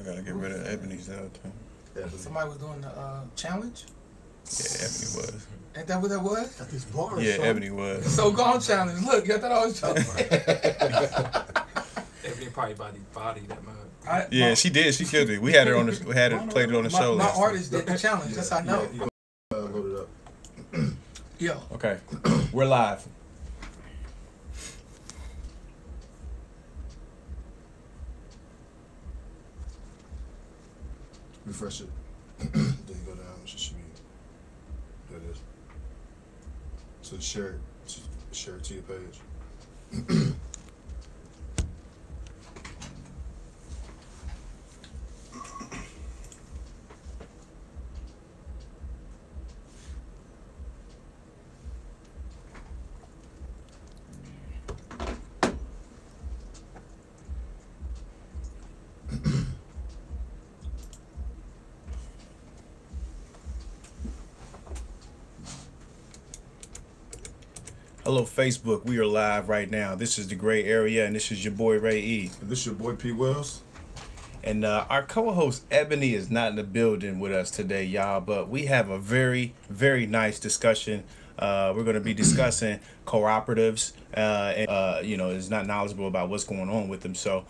gotta get rid of Ebony's out too. Somebody was doing the challenge. Yeah, Ebony was. Ain't that what that was? Got these bars. Yeah, son. Ebony was. So gone challenge. Look, I thought I was joking. Ebony probably body that mug. Yeah, she did. She killed it. We had her on the. We had her played it on the show. My last artist did the challenge. That's how I know. Load it up. Yo. time. Okay, we're live. Refresh it. Then you go down. It should be. There it is. So share it. Share it to your page. Hello, Facebook. We are live right now. This is the Gray Area, and this is your boy Ray E. And this your boy P. Wells. And our co-host Ebony is not in the building with us today, y'all. But we have a very, very nice discussion. We're going to be discussing cooperatives, and is not knowledgeable about what's going on with them. So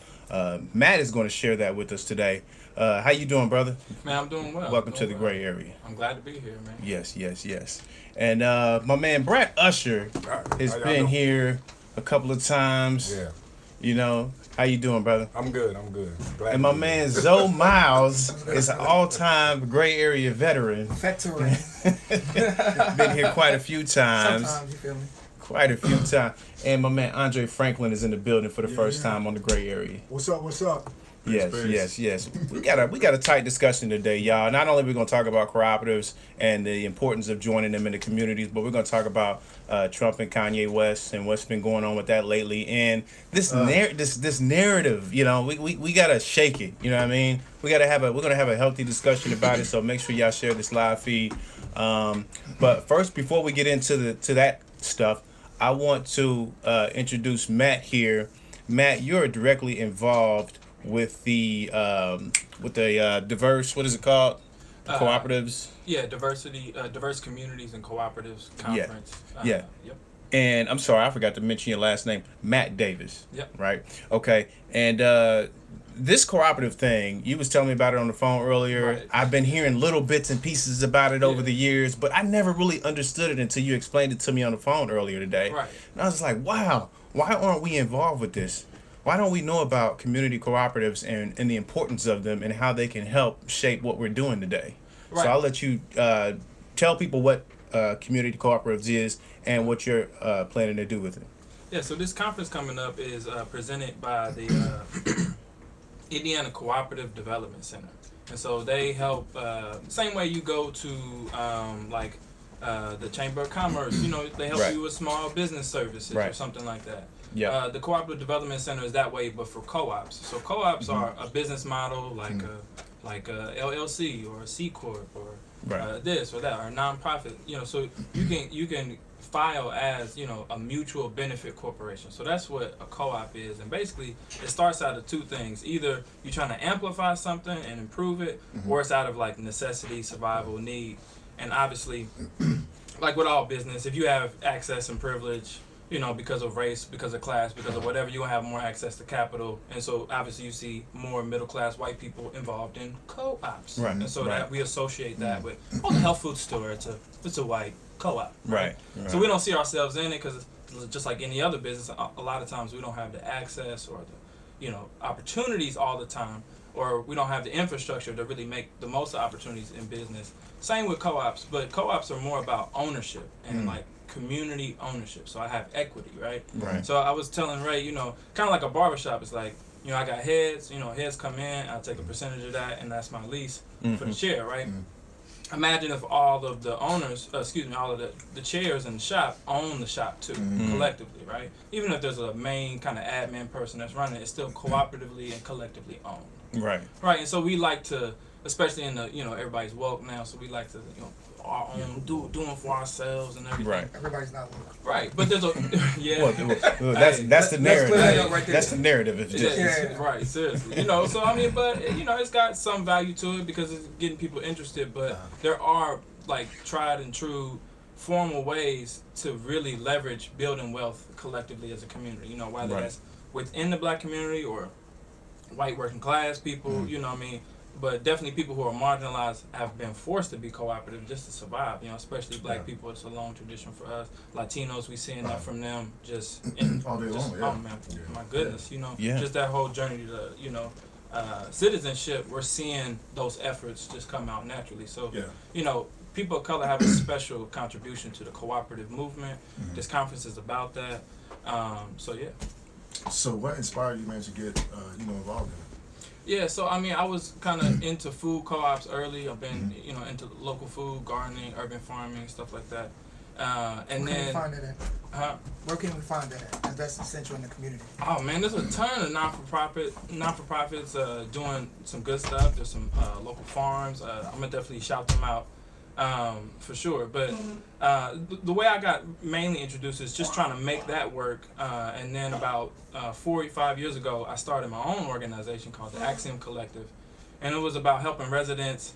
Matt is going to share that with us today. How you doing, brother? Man, I'm doing well. Welcome to the Gray Area. I'm glad to be here, man. Yes. And my man Brad Usher has been here a couple of times. Yeah. You know, how you doing, brother? I'm good. Glad And my man Zoe Miles is an all-time Gray Area veteran. Veteran. Been here quite a few times. Sometimes, you feel me? Quite a few times. And my man Andre Franklin is in the building for the first time on the Gray Area. What's up? What's up? Yes. We got a tight discussion today, y'all. Not only are we going to talk about cooperatives and the importance of joining them in the communities, but we're going to talk about Trump and Kanye West and what's been going on with that lately. And this narrative, you know, we got to shake it. You know what I mean? We're going to have a healthy discussion about it. So make sure y'all share this live feed. But first, before we get into that stuff, I want to introduce Matt here. Matt, you're directly involved with the diverse, what is it called? Cooperatives? Yeah, diverse communities and cooperatives conference. Yeah. Yep. And I'm sorry, I forgot to mention your last name, Matt Davis. Yep. Right? Okay. And this cooperative thing, you was telling me about it on the phone earlier. Right. I've been hearing little bits and pieces about it over the years, but I never really understood it until you explained it to me on the phone earlier today. Right. And I was just like, wow, why aren't we involved with this? Why don't we know about community cooperatives and the importance of them and how they can help shape what we're doing today? Right. So I'll let you tell people what community cooperatives is and what you're planning to do with it. Yeah, so this conference coming up is presented by the Indiana Cooperative Development Center. And so they help, same way you go to the Chamber of Commerce, you know, they help you with small business services or something like that. Yeah. The Cooperative Development Center is that way, but for co-ops. So co-ops are a business model like a LLC or a C corp or this or that or a nonprofit. You know, so you can file as, you know, a mutual benefit corporation. So that's what a co-op is, and basically it starts out of two things: either you're trying to amplify something and improve it, or it's out of like necessity, survival, need. And obviously, like with all business, if you have access and privilege, you know, because of race, because of class, because of whatever, you're going to have more access to capital. And so obviously you see more middle-class white people involved in co-ops. Right. And so that we associate that with, the health food store, it's a white co-op. Right. So we don't see ourselves in it because it's just like any other business. A lot of times we don't have the access or the, you know, opportunities all the time, or we don't have the infrastructure to really make the most of opportunities in business. Same with co-ops, but co-ops are more about ownership and like community ownership. So I have equity, right? So I was telling Ray, you know, kind of like a barbershop. It's like, you know, I got heads, you know, heads come in, I'll take a percentage of that, and that's my lease for the chair, right? Imagine if all of the owners, all of the chairs in the shop own the shop too, collectively, right? Even if there's a main kind of admin person that's running it, it's still cooperatively and collectively owned. Right. And so we like to especially in the everybody's woke now, so we like to our own doing for ourselves and everything. Right. Everybody's not woke. Right, but there's a yeah. Well, that's the narrative. clear that up right there. That's the narrative. It's just Yeah. Right, seriously. So I mean, but it's got some value to it because it's getting people interested. But there are like tried and true formal ways to really leverage building wealth collectively as a community. Whether Right. that's within the black community or white working class people. You know what I mean. But definitely people who are marginalized have been forced to be cooperative just to survive, especially black people. It's a long tradition for us. Latinos, we seeing that from them just All day long, oh man, my goodness, Yeah. just that whole journey to, citizenship, we're seeing those efforts just come out naturally. So, people of color have a special contribution to the cooperative movement. This conference is about that. So yeah. So what inspired you, man, to get involved in it? Yeah, so I mean, I was kind of into food co-ops early. I've been, into local food, gardening, urban farming, stuff like that. And Where can then, we find that at? huh? Where can we find that at? 'Cause that's essential in the community. Oh man, there's a ton of non-for-profits doing some good stuff. There's some local farms. I'm gonna definitely shout them out for sure. But the way I got mainly introduced is just trying to make that work. And then about 4 or 5 years ago, I started my own organization called the Axiom Collective, and it was about helping residents,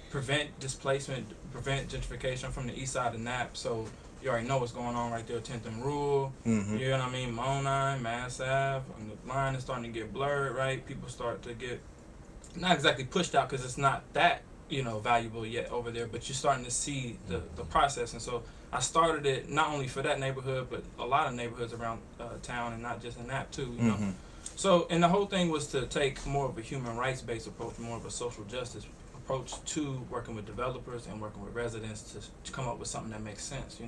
prevent displacement, prevent gentrification from the east side of Nap. So you already know what's going on right there, 10th and Rule. You know what I mean? Monine, Mass Ave, and the line is starting to get blurred, right? People start to get not exactly pushed out because it's not that valuable yet over there, but you're starting to see the process. And so I started it not only for that neighborhood, but a lot of neighborhoods around town, and not just in that too. So, and the whole thing was to take more of a human rights based approach, more of a social justice approach to working with developers and working with residents to come up with something that makes sense.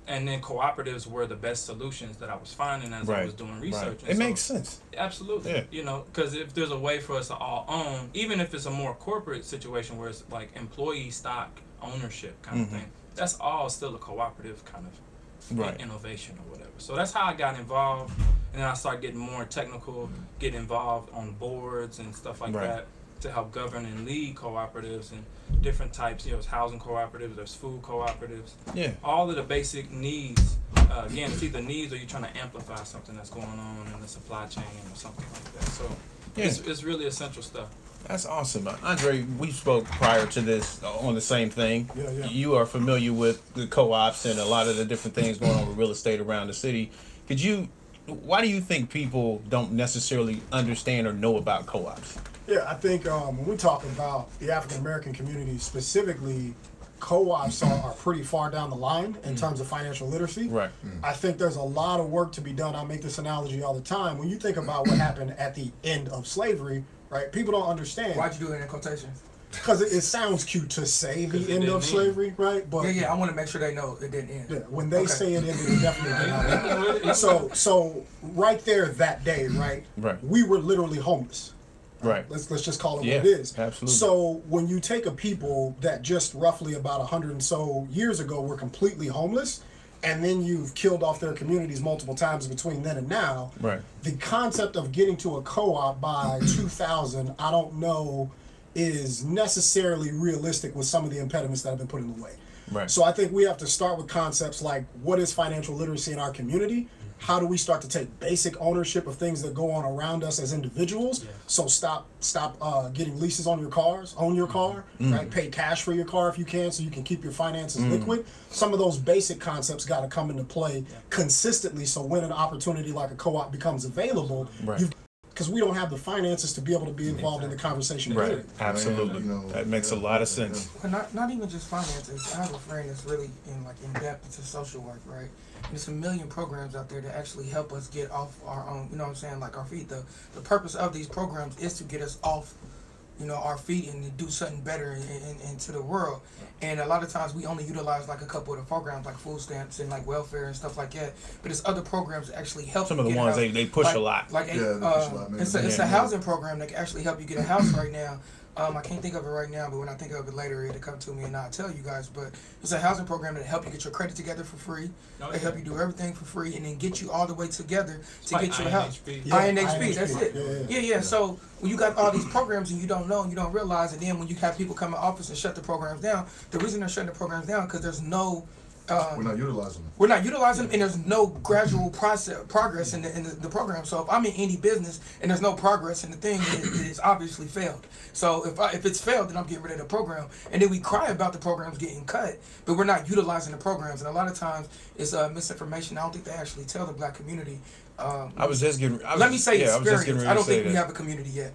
And then cooperatives were the best solutions that I was finding as I was doing research. Right. It makes sense. Absolutely. Yeah. Because if there's a way for us to all own, even if it's a more corporate situation where it's like employee stock ownership kind of thing, that's all still a cooperative kind of innovation or whatever. So that's how I got involved. And then I started getting more technical, get involved on boards and stuff like that to help govern and lead cooperatives and different types. There's housing cooperatives, there's food cooperatives. Yeah. All of the basic needs. Again, it's either needs or you're trying to amplify something that's going on in the supply chain or something like that. So it's really essential stuff. That's awesome. Andre, we spoke prior to this on the same thing. Yeah. You are familiar with the co-ops and a lot of the different things going on with real estate around the city. Why do you think people don't necessarily understand or know about co-ops? Yeah, I think when we talk about the African American community specifically, co-ops are pretty far down the line in terms of financial literacy. Right. I think there's a lot of work to be done. I make this analogy all the time. When you think about what happened at the end of slavery, right? People don't understand. Why'd you do it in quotations? Because it sounds cute to say the end of slavery, right? But I want to make sure they know it didn't end. yeah, when they say it ended, it definitely did not end. So right there that day, right? We were literally homeless. Right. Let's just call it what it is. Absolutely. So when you take a people that just roughly about 100 and so years ago were completely homeless, and then you've killed off their communities multiple times between then and now, the concept of getting to a co-op by 2000, I don't know, is necessarily realistic with some of the impediments that have been put in the way. Right. So I think we have to start with concepts like, what is financial literacy in our community? How do we start to take basic ownership of things that go on around us as individuals? Yeah. So stop getting leases on your cars, own your car, right? Pay cash for your car if you can, so you can keep your finances liquid. Some of those basic concepts got to come into play consistently. So when an opportunity like a co-op becomes available, because we don't have the finances to be able to be involved in the conversation. Right, absolutely. That makes a lot of sense. But not even just finances. I have a friend that's really in depth into social work, right? And there's a million programs out there that actually help us get off our own, like our feet. The purpose of these programs is to get us off, our feet and to do something better into the world. And a lot of times we only utilize like a couple of the programs like food stamps and like welfare and stuff like that. But there's other programs that actually help. Some of the ones they push a lot. Like it's a housing program that can actually help you get a house right now. I can't think of it right now, but when I think of it later, it'll come to me and I'll tell you guys. But it's a housing program that help you get your credit together for free. They help you do everything for free, and then get you all the way together to like get your house. Yeah, INHP, that's it. Yeah. So when you got all these programs and you don't know and you don't realize, and then when you have people come in office and shut the programs down, the reason they're shutting the programs down because there's no We're not utilizing them. we're not utilizing them, and there's no gradual progress in the program. So if I'm in any business and there's no progress in the thing, it's obviously failed. So if it's failed, then I'm getting rid of the program. And then we cry about the programs getting cut, but we're not utilizing the programs. And a lot of times it's misinformation. I don't think they actually tell the black community. Let me say experience. I don't think we have a community yet.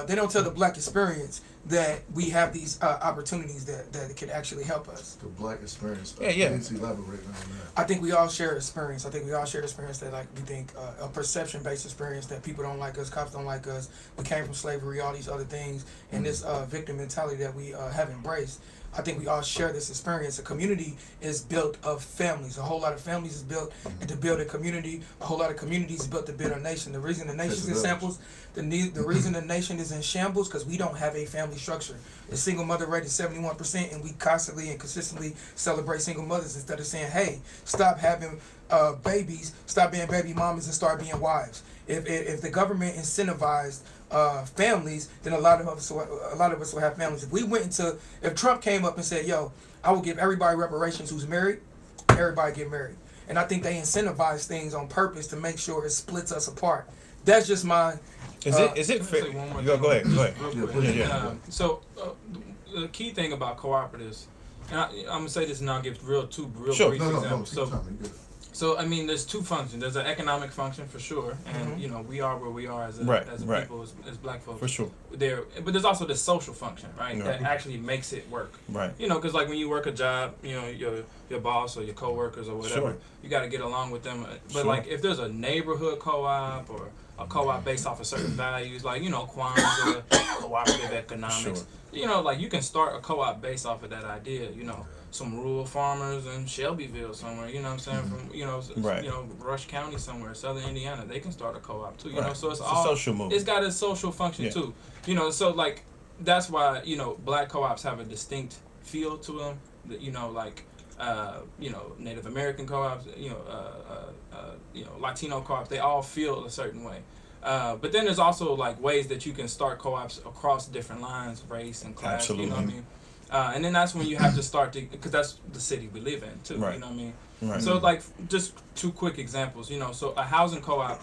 They don't tell the black experience that we have these opportunities that can actually help us. The black experience. Yeah. Let's elaborate on that. I think we all share experience. I think we all share experience that, like, we think a perception-based experience that people don't like us, cops don't like us, we came from slavery, all these other things, and this victim mentality that we have embraced. I think we all share this experience. A community is built of families. A whole lot of families is built to build a community. A whole lot of communities is built to build a nation. The reason the nation's in shambles, the reason the nation is in shambles, because we don't have a family structure. The single mother rate is 71%, and we constantly and consistently celebrate single mothers instead of saying, "Hey, stop having babies, stop being baby mamas, and start being wives." If the government incentivized families, then a lot of us will have families. If Trump came up and said, "Yo, I will give everybody reparations who's married," everybody get married. And I think they incentivize things on purpose to make sure it splits us apart. That's just my. Is it fair? Go ahead. Real quick. So the key thing about cooperatives, and I'm gonna say this and I'll give two brief examples. So I mean, there's two functions. There's an economic function for sure, and you know we are where we are as a people, as black folks. For sure. But there's also the social function, right? That actually makes it work. Right. You know, because like when you work a job, you know your boss or your coworkers or whatever, you got to get along with them. But like if there's a neighborhood co-op or a co-op based off of certain values, like Kwanzaa, cooperative economics. You know, like you can start a co-op based off of that idea. You know, some rural farmers in Shelbyville somewhere. You know what I'm saying? From Rush County somewhere, Southern Indiana, they can start a co-op too. You know, so it's all social movement. It's got a social function too. You know, so like that's why black co-ops have a distinct feel to them. Native American co-ops, Latino co-ops, they all feel a certain way. But then there's also like ways that you can start co-ops across different lines, race and class. Absolutely. You know what I mean? And then that's when you have to start because that's the city we live in too. Right. You know what I mean? Right. So like just two quick examples. So a housing co-op,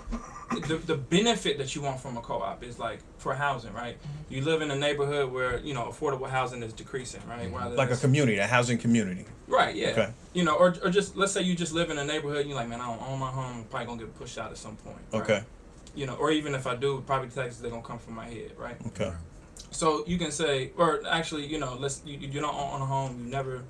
the benefit that you want from a co-op is like for housing, right? You live in a neighborhood where affordable housing is decreasing, right? Like a community, a housing community. Right. Yeah. Okay. Or just let's say you just live in a neighborhood and you're like, man, I don't own my home. I'm probably gonna get pushed out at some point. Right? Okay. Or even if I do, property taxes they're gonna come from my head, right? Okay. So you can say, or actually, you don't own a home. You never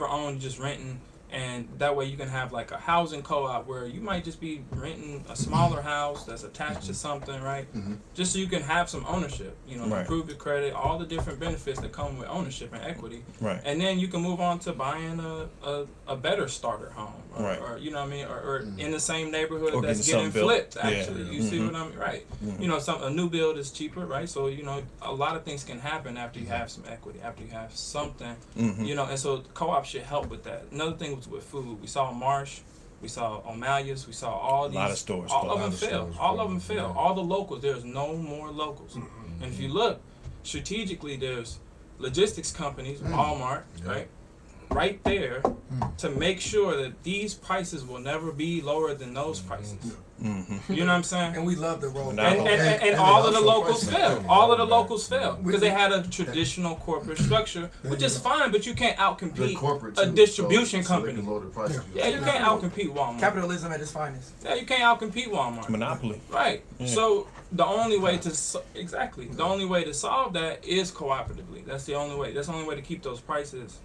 own. You're just renting, and that way you can have like a housing co-op where you might just be renting a smaller house that's attached to something, right? Just so you can have some ownership. Improve your credit, all the different benefits that come with ownership and equity. Right. And then you can move on to buying a better starter home, or you know what I mean, or in the same neighborhood or that's getting flipped. Yeah. Actually, you see what I mean, right? A new build is cheaper, right? So a lot of things can happen after you have some equity, after you have something, and so co-op should help with that. Another thing was with food. We saw Marsh, we saw O'Malley's, we saw all these. A lot of stores. All of them failed. All of them failed. All the locals. There's no more locals. And if you look strategically, there's logistics companies, Walmart, right there, to make sure that these prices will never be lower than those prices. You know what I'm saying? And we love the road. And all of the locals fell. All of the locals fell because they had a traditional corporate structure, which is fine, but you can't outcompete a distribution company. Yeah, you can't outcompete Walmart. Capitalism at its finest. Yeah, you can't outcompete Walmart. Monopoly. Right. Yeah. So the only way to solve that is cooperatively. That's the only way. That's the only way to keep those prices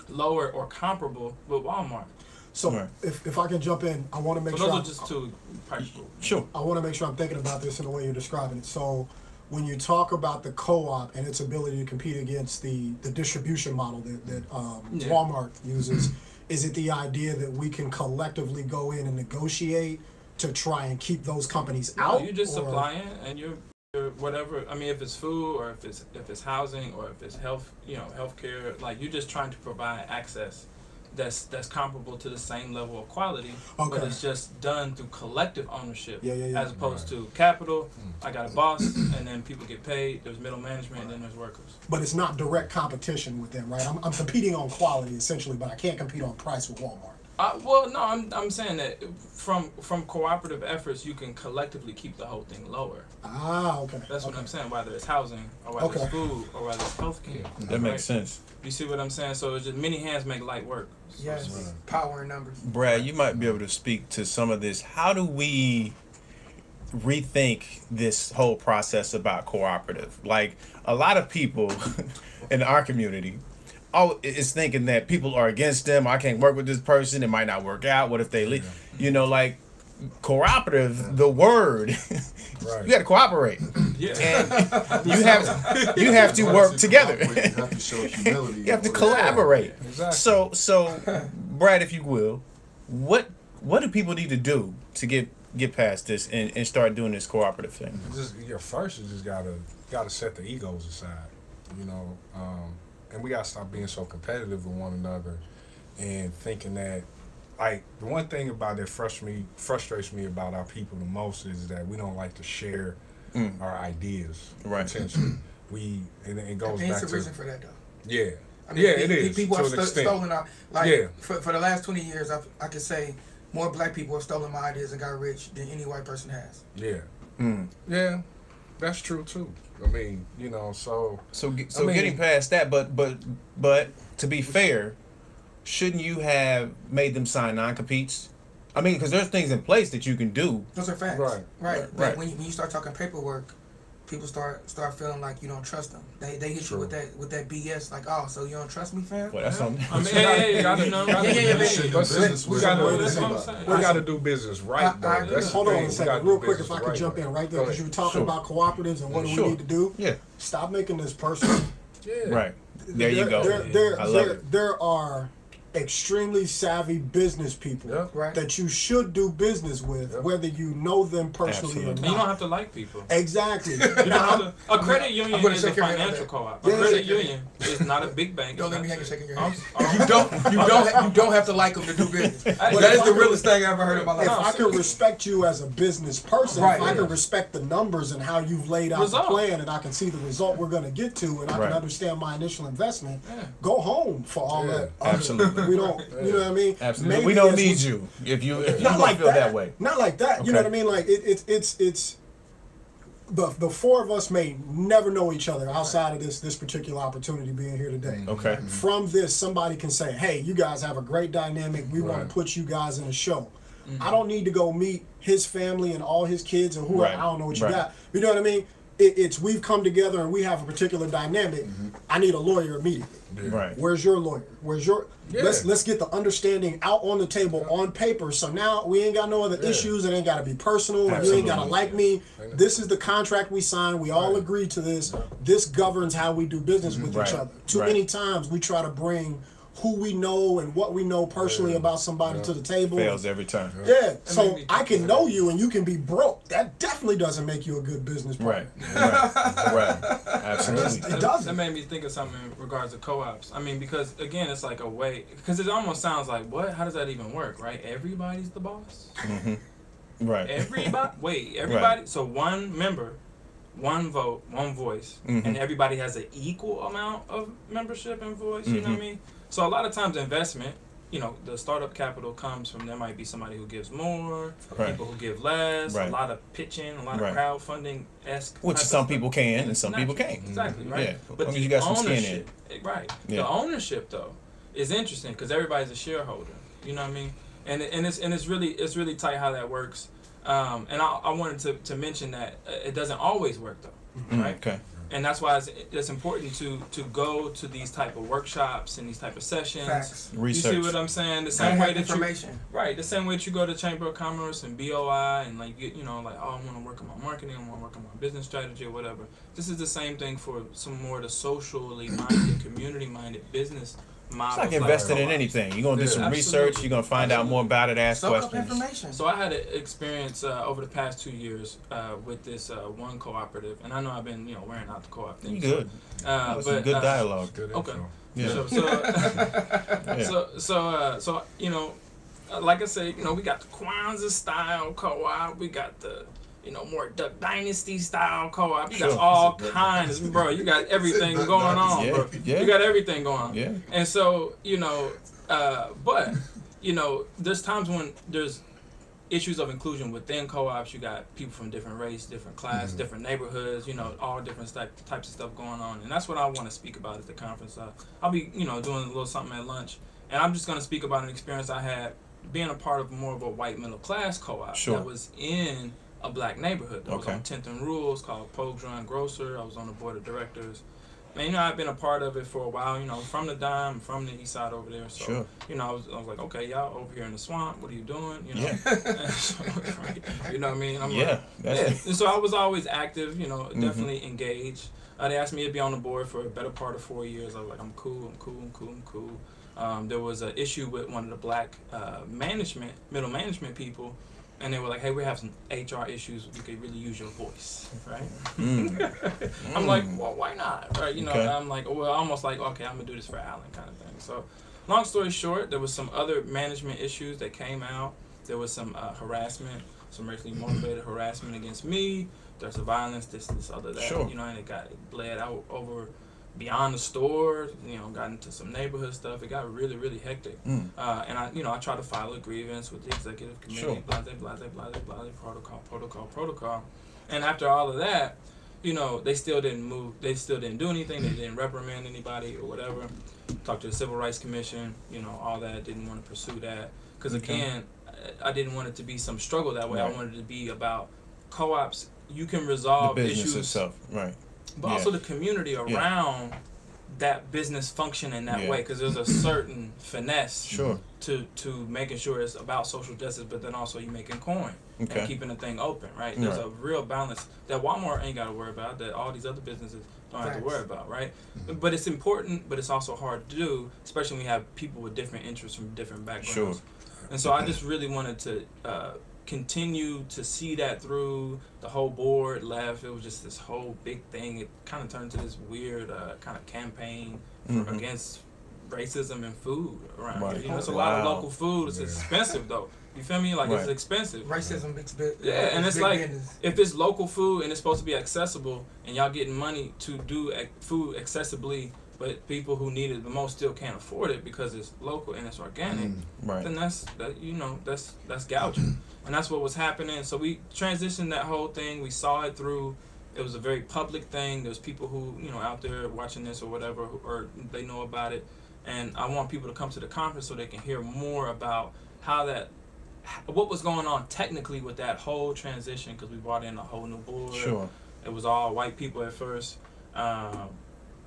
lower or comparable with Walmart. So if I can jump in, I want to make sure. So those are just two practical. Sure. I want to make sure I'm thinking about this in the way you're describing it. So when you talk about the co-op and its ability to compete against the distribution model that Walmart uses, is it the idea that we can collectively go in and negotiate to try and keep those companies out? You're just supplying and you're or whatever. I mean, if it's food or if it's housing or if it's health, healthcare, like you're just trying to provide access that's comparable to the same level of quality, but Okay. it's just done through collective ownership, Yeah. as opposed to capital. I got a boss, and then people get paid. There's middle management, and then there's workers. But it's not direct competition with them, right? I'm competing on quality essentially, but I can't compete on price with Walmart. Well, no, I'm saying that from cooperative efforts, you can collectively keep the whole thing lower. Ah, okay. That's what I'm saying. Whether it's housing or whether it's food or whether it's healthcare. That makes sense. You see what I'm saying? So it's just many hands make light work. Yes, power in numbers. Brad, you might be able to speak to some of this. How do we rethink this whole process about cooperative? Like, a lot of people in our community is thinking that people are against them. I can't work with this person. It might not work out. What if they leave? You know, like, cooperative, the word, you got to cooperate. Yeah. And you have to work together. You have to show humility. You have to collaborate. Exactly. So, Brad, if you will, what do people need to do to get past this and start doing this cooperative thing? First you just gotta set the egos aside, and we gotta stop being so competitive with one another and thinking that, like, the one thing about that frustrates me about our people the most is that we don't like to share our ideas. Right. Potentially. And it goes There's back a to reason for that though. yeah. I mean, It is People to have an extent. stolen our, like, Yeah. for the last 20 years, I could say more black people have stolen my ideas and got rich than any white person has. Yeah. Mm. Yeah. That's true too. I mean, so Getting past that, but to be fair, shouldn't you have made them sign non-competes? I mean, because there's things in place that you can do. Those are facts. Right. But Right. when you start talking paperwork, people start feeling like you don't trust them. They hit True. you with that BS, like, oh, so you don't trust me, fam? Well, that's something. I mean, hey, gotta- you know. gotta- Yeah, This shit, business we with gotta- somebody that's to what I'm think saying. about. we got to do business right, though. I agree. That's the Hold on thing. a We second, gotta do real quick, business if I the could right jump way. in right there, Go because you ahead. were talking Sure. about cooperatives and what do Sure. we need to do. Yeah. Stop making this personal. Yeah. Right. There you go. I love it. There are extremely savvy business people Yeah. Right. that you should do business with, Yeah. whether you know them personally Absolutely. or And you don't not. have to like people. Exactly. You don't have to, a credit union gonna is a shake your hand on financial that. co-op. Yeah. A credit union is not a big bank. Don't let me That's hang it. shaking your I'm- hand. You don't have to like them to do business. But That is the realest thing I ever heard in my If life. I can respect you as a business person, Right. if I can respect the numbers and how you've laid out Result. the plan, and I can see the result we're going to get to, and I Right. can understand my initial investment, Yeah. go home for all Yeah. that. other- Absolutely. We don't, you know what I mean? Absolutely. Maybe We don't as need you if you Not don't like feel that way. Not like that. You know Okay. what I mean? Like it's the four of us may never know each other outside of this particular opportunity being here today. Okay. From this, somebody can say, "Hey, you guys have a great dynamic. We want Right. to put you guys in a show." I don't need to go meet his family and all his kids or whoever. Right. I don't know what you Right. got. You know what I mean? It's we've come together and we have a particular dynamic. I need a lawyer immediately. Yeah. Right. Where's your lawyer? Where's your Yeah. let's get the understanding out on the table on paper. So now we ain't got no other Yeah. issues. It ain't gotta be personal. You Absolutely. ain't gotta like me. Ain't This is the contract we signed. We all Right. agree to this. This governs how we do business with Right. each other. Too Right. many times we try to bring who we know and what we know personally Yeah. about somebody Yeah. to the table. Fails every time. Yeah. So maybe- I can know you and you can be broke. That definitely doesn't make you a good business partner. Right. Absolutely. It doesn't. That made me think of something in regards to co-ops. I mean, because again, it's like a way, because it almost sounds like, what? How does that even work, right? Everybody's the boss. Right. Everybody. Wait, everybody. So one member, one vote, one voice, and everybody has an equal amount of membership and voice. You know what I mean? So a lot of times, investment. The startup capital comes from, there might be somebody who gives more, Right. people who give less, Right. a lot of pitching, a lot Right. of crowdfunding-esque. Which type of some stuff. people can and some people Naturally. can't. Exactly, right? Yeah, But long the as you got some skin in ownership, right? Yeah. The ownership though is interesting because everybody's a shareholder. You know what I mean? And it's really tight how that works. And I wanted to mention that it doesn't always work though, right? Okay. And that's why it's important to go to these type of workshops and these type of sessions. Facts. Research. You see what I'm saying? The I same have way that information. right, the same way that you go to Chamber of Commerce and BOI and like get, like, oh, I want to work on my marketing, I want to work on my business strategy or whatever. This is the same thing for some more of the socially minded, community minded business It's like investing in anything. You're gonna do some research. You're gonna find out more about it. Ask Soak questions. up information. So I had an experience over the past 2 years with this one cooperative, and I know I've been wearing out the co-op thing. You good? But Some good dialogue. Good Okay. info. Yeah. So like I said, we got the Kwanzaa style co-op, we got the more Duck Dynasty style co-op. You got Sure. all kinds, bro. You got everything going on, bro. Yeah. You got everything going on. Yeah. And so but there's times when there's issues of inclusion within co-ops. You got people from different race, different class, different neighborhoods, all different types of stuff going on. And that's what I want to speak about at the conference. I'll be, doing a little something at lunch. And I'm just going to speak about an experience I had being a part of more of a white middle class co-op that was in a black neighborhood. That was on 10th and Rules, called Pogues Run Grocer. I was on the board of directors. And, I've been a part of it for a while, from the dime, from the east side over there. So, I was like, okay, y'all over here in the swamp, what are you doing? You know what I mean? I'm and so I was always active, definitely engaged. They asked me to be on the board for a better part of 4 years. I was like, I'm cool. There was an issue with one of the black middle management people, and they were like, hey, we have some HR issues. We could really use your voice, right? I'm like, well, why not? Right? I'm like, well, almost like, okay, I'm going to do this for Alan kind of thing. So long story short, there was some other management issues that came out. There was some harassment, some racially motivated harassment against me. There's the violence, this, other, that, and it bled out over beyond the store, got into some neighborhood stuff. It got really, really hectic. And I tried to file a grievance with the executive committee, blah, protocol. And after all of that, they still didn't move. They still didn't do anything. They didn't reprimand anybody or whatever. Talked to the Civil Rights Commission, all that. Didn't want to pursue that. Because again, I didn't want it to be some struggle that way. Right. I wanted it to be about co-ops. You can resolve the business issues. Itself. Right. But also the community around that business function in that way, because there's a certain finesse to making sure it's about social justice, but then also you making coin and keeping the thing open, right? There's a real balance that Walmart ain't got to worry about, that all these other businesses don't have to worry about, right? But it's important, but it's also hard to do, especially when you have people with different interests from different backgrounds. And so I just really wanted to continue to see that through. The whole board left. It was just this whole big thing. It kind of turned to this weird kind of campaign against racism and food around here. It's a lot of local food. It's expensive though. You feel me? Like it's expensive. Racism, and it's like business. If it's local food and it's supposed to be accessible, and y'all getting money to do food accessibly, but people who need it the most still can't afford it because it's local and it's organic, then that's gouging. And that's what was happening. So we transitioned that whole thing. We saw it through. It was a very public thing. There's people who, out there watching this or whatever, or they know about it. And I want people to come to the conference so they can hear more about what was going on technically with that whole transition, because we brought in a whole new board. It was all white people at first.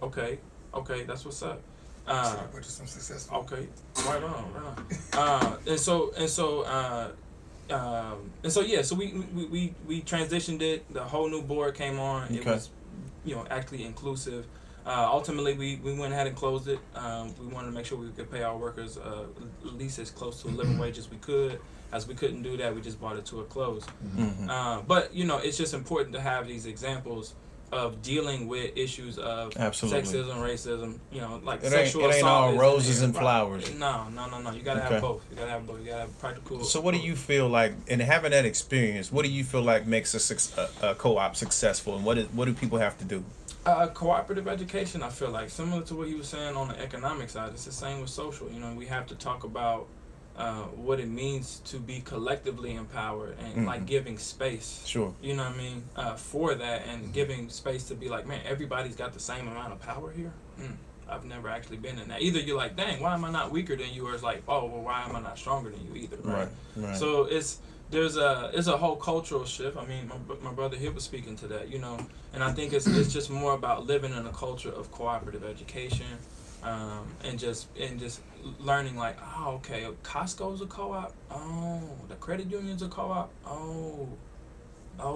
Okay, that's what's up. Okay, right on. So we transitioned it. The whole new board came on. It was, actually inclusive. Ultimately, we went ahead and closed it. We wanted to make sure we could pay our workers at least as close to a living wage as we could. As we couldn't do that, we just brought it to a close. But it's just important to have these examples of dealing with issues of sexism, racism, like sexual assault. It ain't all roses and flowers. No. You gotta have both. You gotta have practical. So what do you feel like, in having that experience, what do you feel like makes a co-op successful, and what do people have to do? Cooperative education, I feel like, similar to what you were saying on the economic side, it's the same with social. We have to talk about what it means to be collectively empowered and like giving space. You know what I mean? For that, and giving space to be like, man, everybody's got the same amount of power here. I've never actually been in that. Either you're like, dang, why am I not weaker than you? Or it's like, oh, well, why am I not stronger than you either? Right. So it's a whole cultural shift. I mean, my brother here was speaking to that, and I think it's just more about living in a culture of cooperative education. And just learning like, oh, okay, Costco's a co-op. Oh, the credit union's a co-op. Oh,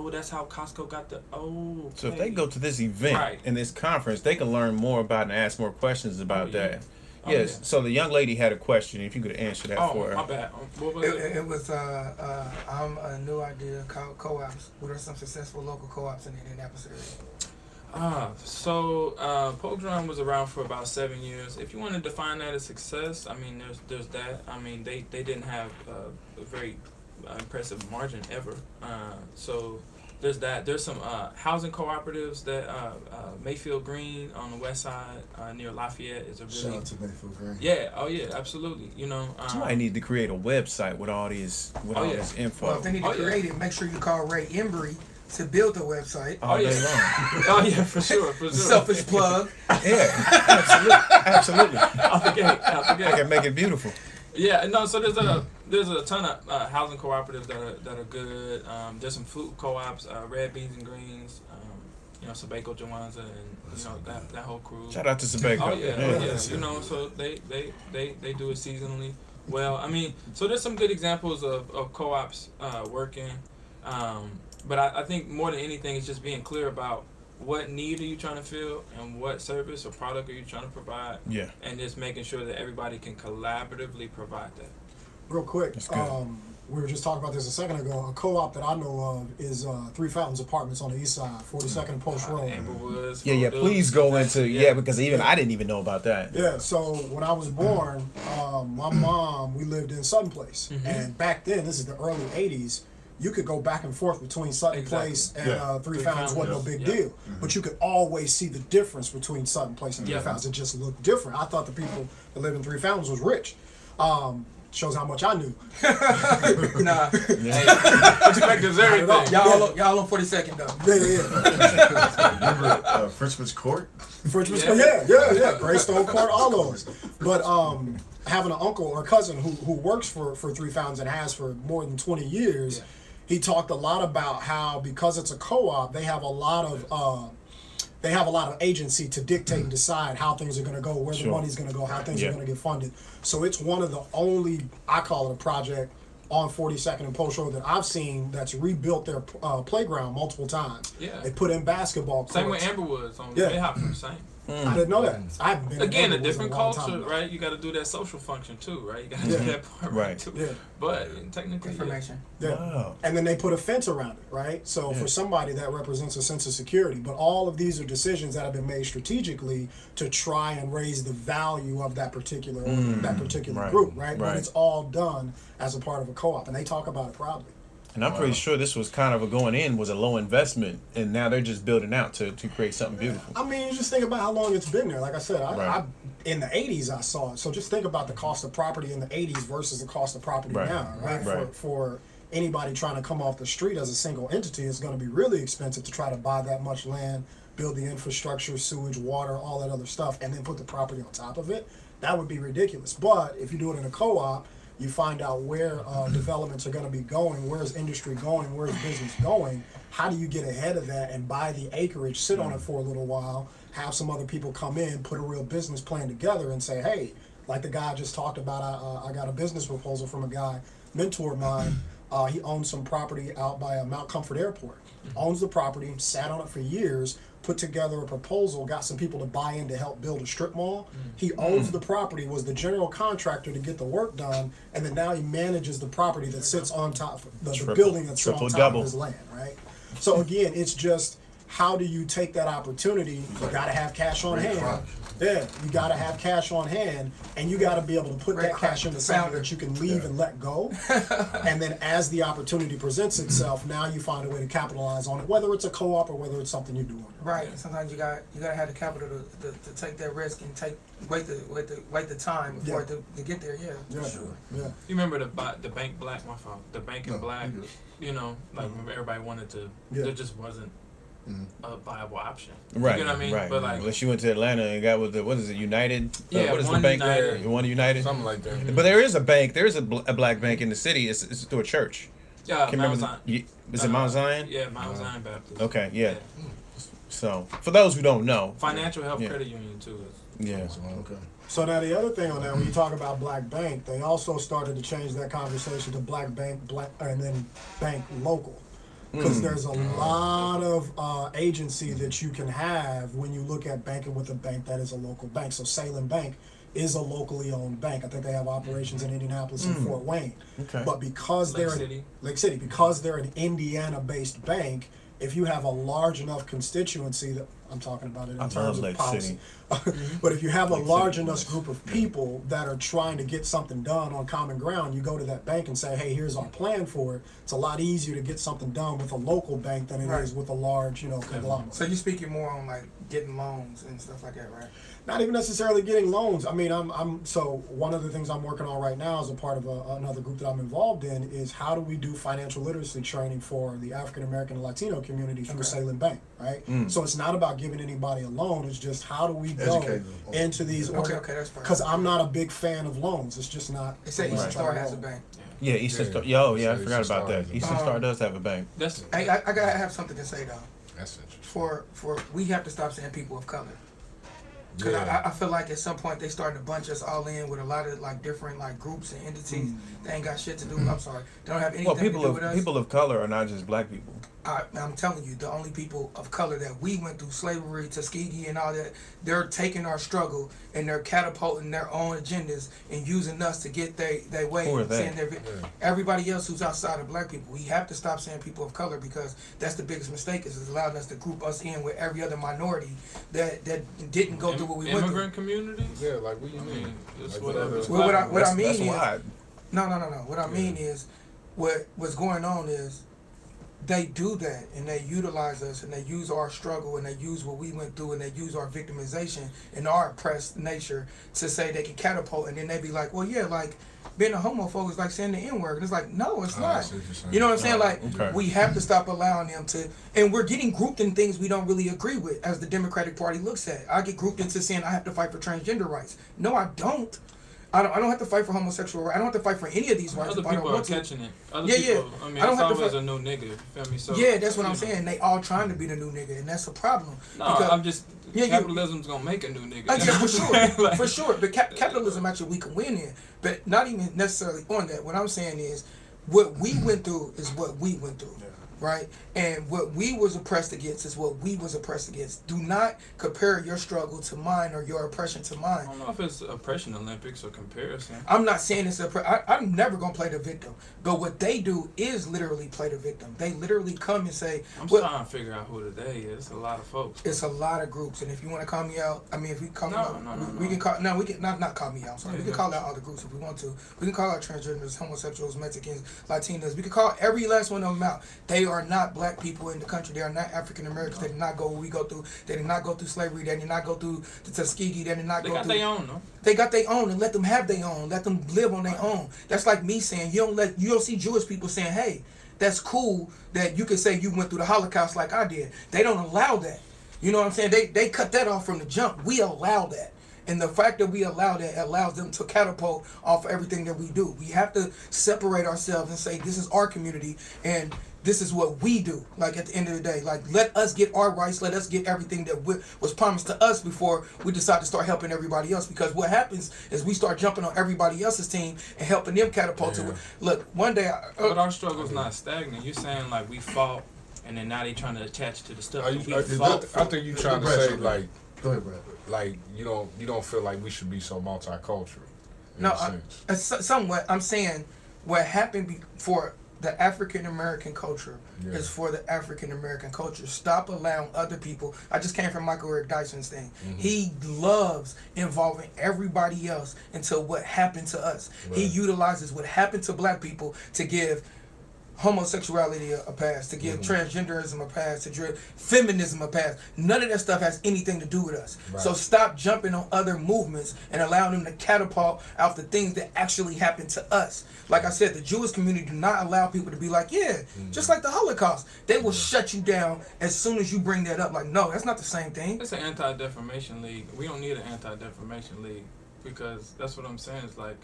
that's how Costco got the. Okay. So if they go to this event and this conference, they can learn more about it and ask more questions about that. Yes. So the young lady had a question. If you could answer that for her. My bad. What was it? It was I'm a new idea called co-ops. What are some successful local co-ops in the Indianapolis area? Polkdrum was around for about 7 years. If you want to define that as success, I mean, there's that. I mean, they didn't have a very impressive margin ever. So there's that. There's some housing cooperatives that Mayfield Green on the west side near Lafayette is a really Shout out to Mayfield Green. yeah. Oh yeah, absolutely. You know, Somebody need to create a website with all these this info. Well, if they need to create it, make sure you call Ray Embry to build the website. all day long. oh yeah, for sure. Selfish plug. Yeah, absolutely. Out the gate. I can make it beautiful. Yeah, no. So there's a ton of housing cooperatives that are good. There's some food co-ops, Red Beans and Greens. Sebaco Jawanza and that whole crew. Shout out to Sebaco. Oh yeah. You know, so they do it seasonally. Well, I mean, so there's some good examples of co-ops working. But I think more than anything, it's just being clear about what need are you trying to fill and what service or product are you trying to provide. Yeah. And just making sure that everybody can collaboratively provide that. Real quick, That's good. we were just talking about this a second ago. A co-op that I know of is Three Fountains Apartments on the east side, 42nd and Post Road. Amber Woods. Yeah. Florida. Please go into because even I didn't even know about that. Yeah, so when I was born, my mom, we lived in Sutton Place. Mhm. And back then, this is the early 80s, you could go back and forth between Sutton Exactly. Place and Yeah. Three Three Fountains wasn't no Fountains, big yeah. deal. But you could always see the difference between Sutton Place and Three Yeah. Fountains. It just looked different. I thought the people that lived in Three Fountains was rich. Shows how much I knew. Nah. Perspectives, everything. Y'all on 42nd though. Yeah. Remember Frenchman's Court? Frenchman's Yeah. yeah. Greystone Court, all those. But having an uncle or cousin who works for Three Fountains and has for more than 20 years, Yeah. he talked a lot about how because it's a co-op, they have a lot of agency to dictate and decide how things are going to go, where the Sure. money's going to go, how things Yeah. are going to get funded. So it's one of the only, I call it a project on 42nd and Post Road that I've seen that's rebuilt their playground multiple times. Yeah. They put in basketball courts. Same with Amber Woods on Yeah. Bayhopper, same. I didn't know that. I haven't been Again, in a Amberwoods in different long culture, time. right? You got to do that social function too, right? You got to Yeah. do that part Right. right too. Yeah. But technically, Information. Yeah. Wow. And then they put a fence around it, right? So for somebody that represents a sense of security. But all of these are decisions that have been made strategically to try and raise the value of that particular Right. group, right? Right. But it's all done as a part of a co-op, and they talk about it proudly. And I'm pretty sure this was kind of was a low investment, and now they're just building out to create something beautiful. I mean, just think about how long it's been there. Like I said, Right. I in the 80s I saw it. So just think about the cost of property in the 80s versus the cost of property Right. now, right? Right. For anybody trying to come off the street as a single entity, it's going to be really expensive to try to buy that much land, build the infrastructure, sewage, water, all that other stuff, and then put the property on top of it. That would be ridiculous. But if you do it in a co-op, you find out where developments are going to be going, where's industry going, where's business going. How do you get ahead of that and buy the acreage, sit on it for a little while, have some other people come in, put a real business plan together and say, hey, like the guy I just talked about, I got a business proposal from a guy, mentor of mine. He owns some property out by Mount Comfort Airport. Owns the property, sat on it for years, put together a proposal, got some people to buy in to help build a strip mall. He owns the property, was the general contractor to get the work done, and then now he manages the property that sits on top, the building that's on top triple-double. of his land, right? So again, it's just how do you take that opportunity? You got to have cash on hand. Yeah, you got to have cash on hand, and you got to be able to put that cash into something that you can leave and let go. And then as the opportunity presents itself, now you find a way to capitalize on it, whether it's a co-op or whether it's something you do on your own. Right. Sometimes you gotta have the capital to take that risk and wait the time before to get there. Yeah. Yeah, Sure. yeah. You remember the Bank Black, my fault. The Bank in No, Black, you good. you know, like remember everybody wanted to, Yeah. there just wasn't a viable option. Right. You know what I mean? Right. But like, Unless you went to Atlanta and got with what is it, United? Yeah, what is the One bank United. there? One United. Something like that. But there is a bank. There is a black bank in the city. It's through a church. Mount Remember Zion. is it Mount Zion? Yeah, Mount Zion Baptist. Okay. Yeah. So for those who don't know, Financial Health Yeah. Credit Union too. yeah. Okay. So now the other thing on that, when you talk about Black Bank, they also started to change that conversation to Black Bank, and then Bank Local. Because there's a lot of agency that you can have when you look at banking with a bank that is a local bank. So Salem Bank is a locally owned bank. I think they have operations in Indianapolis and Fort Wayne. Okay. But because they're Lake City, because they're an Indiana-based bank, if you have a large enough constituency, that I'm talking about it in terms of policy, but if you have a large enough group of people that are trying to get something done on common ground, you go to that bank and say, hey, here's our plan for it. It's a lot easier to get something done with a local bank than it is with a large, conglomerate. So you're speaking more on like getting loans and stuff like that, right? Not even necessarily getting loans. I mean, so one of the things I'm working on right now as a part of another group that I'm involved in is how do we do financial literacy training for the African American and Latino community through Salem Bank, right? So it's not about giving anybody a loan. It's just how do we go into these because I'm not a big fan of loans. It's just not. They say Eastern Star has a bank. Yeah, Eastern Star. I forgot about that. Eastern Star does have a bank. I gotta have something to say though. That's interesting. For we have to stop saying people of color. Because I feel like at some point they starting to bunch us all in with a lot of like different like groups and entities that ain't got shit to do. I'm sorry, they don't have anything to do with us. People of color are not just black people. I'm telling you, the only people of color that we went through slavery, Tuskegee, and all that, they're taking our struggle and they're catapulting their own agendas and using us to get their way. Who are they? Everybody else who's outside of black people. We have to stop saying people of color because that's the biggest mistake. Is it's allowing us to group us in with every other minority that didn't go through what we went through. Immigrant communities? Yeah, like what do you mean? It's Like, whatever. What I mean is wide. no. What I mean is what's going on is they do that and they utilize us and they use our struggle and they use what we went through and they use our victimization and our oppressed nature to say they can catapult, and then they be like, well, yeah, like being a homophobe is like saying the N-word. And it's like, no, it's not. You know what I'm saying? Like, we have to stop allowing them to, and we're getting grouped in things we don't really agree with as the Democratic Party looks at. I get grouped into saying I have to fight for transgender rights. No, I don't. I don't have to fight for homosexual rights. I don't have to fight for any of these rights. Other people are catching it. Other yeah, people, I mean, I don't it's have to always fight. a new nigga, you feel me? So, Yeah, that's what I'm saying. They all trying to be the new nigga, and that's a problem. No, because, I'm just, capitalism's going to make a new nigga. Yeah, for sure. Like, for sure. But capitalism actually we can win in. But not even necessarily on that. What I'm saying is what we went through is what we went through. Right? And what we was oppressed against is what we was oppressed against. Do not compare your struggle to mine or your oppression to mine. I don't know if it's oppression Olympics or comparison. I'm not saying it's I'm never going to play the victim. But what they do is literally play the victim. They literally come and say... I'm trying to figure out who today is. It's a lot of folks. It's a lot of groups. And if you want to call me out... I mean, if we call me out... We can call... No, we can... Not call me out. Sorry. We can call out all the groups if we want to. We can call out transgenders, homosexuals, Mexicans, Latinos. We can call every last one of them out. They are not black people in the country. They are not African Americans. They did not go where we go through. They did not go through slavery. They did not go through the Tuskegee. They did not go through... They got their own, though. They got their own, and let them have their own. Let them live on their own. That's like me saying you don't see Jewish people saying, "Hey, that's cool that you can say you went through the Holocaust like I did." They don't allow that. You know what I'm saying? They cut that off from the jump. We allow that. And the fact that we allow that allows them to catapult off everything that we do. We have to separate ourselves and say this is our community and this is what we do. Like at the end of the day, like let us get our rights. Let us get everything that was promised to us before we decide to start helping everybody else. Because what happens is we start jumping on everybody else's team and helping them catapult to it. Look, one day... but our struggle's not stagnant. You're saying like we fought and then now they trying to attach to the stuff that we fought. I think you trying to say like... Go ahead, Brad. Like you don't feel like we should be so multicultural. No, somewhat. I'm saying what happened for the African American culture is for the African American culture. Stop allowing other people. I just came from Michael Eric Dyson's thing. He loves involving everybody else into what happened to us. Right. He utilizes what happened to black people to give homosexuality a pass, to give transgenderism a pass, to give feminism a pass. None of that stuff has anything to do with us. Right. So stop jumping on other movements and allowing them to catapult out the things that actually happened to us. Like I said, the Jewish community do not allow people to be like, just like the Holocaust. They will shut you down as soon as you bring that up. Like, no, that's not the same thing. It's an anti-defamation league. We don't need an anti-defamation league because that's what I'm saying. It's like,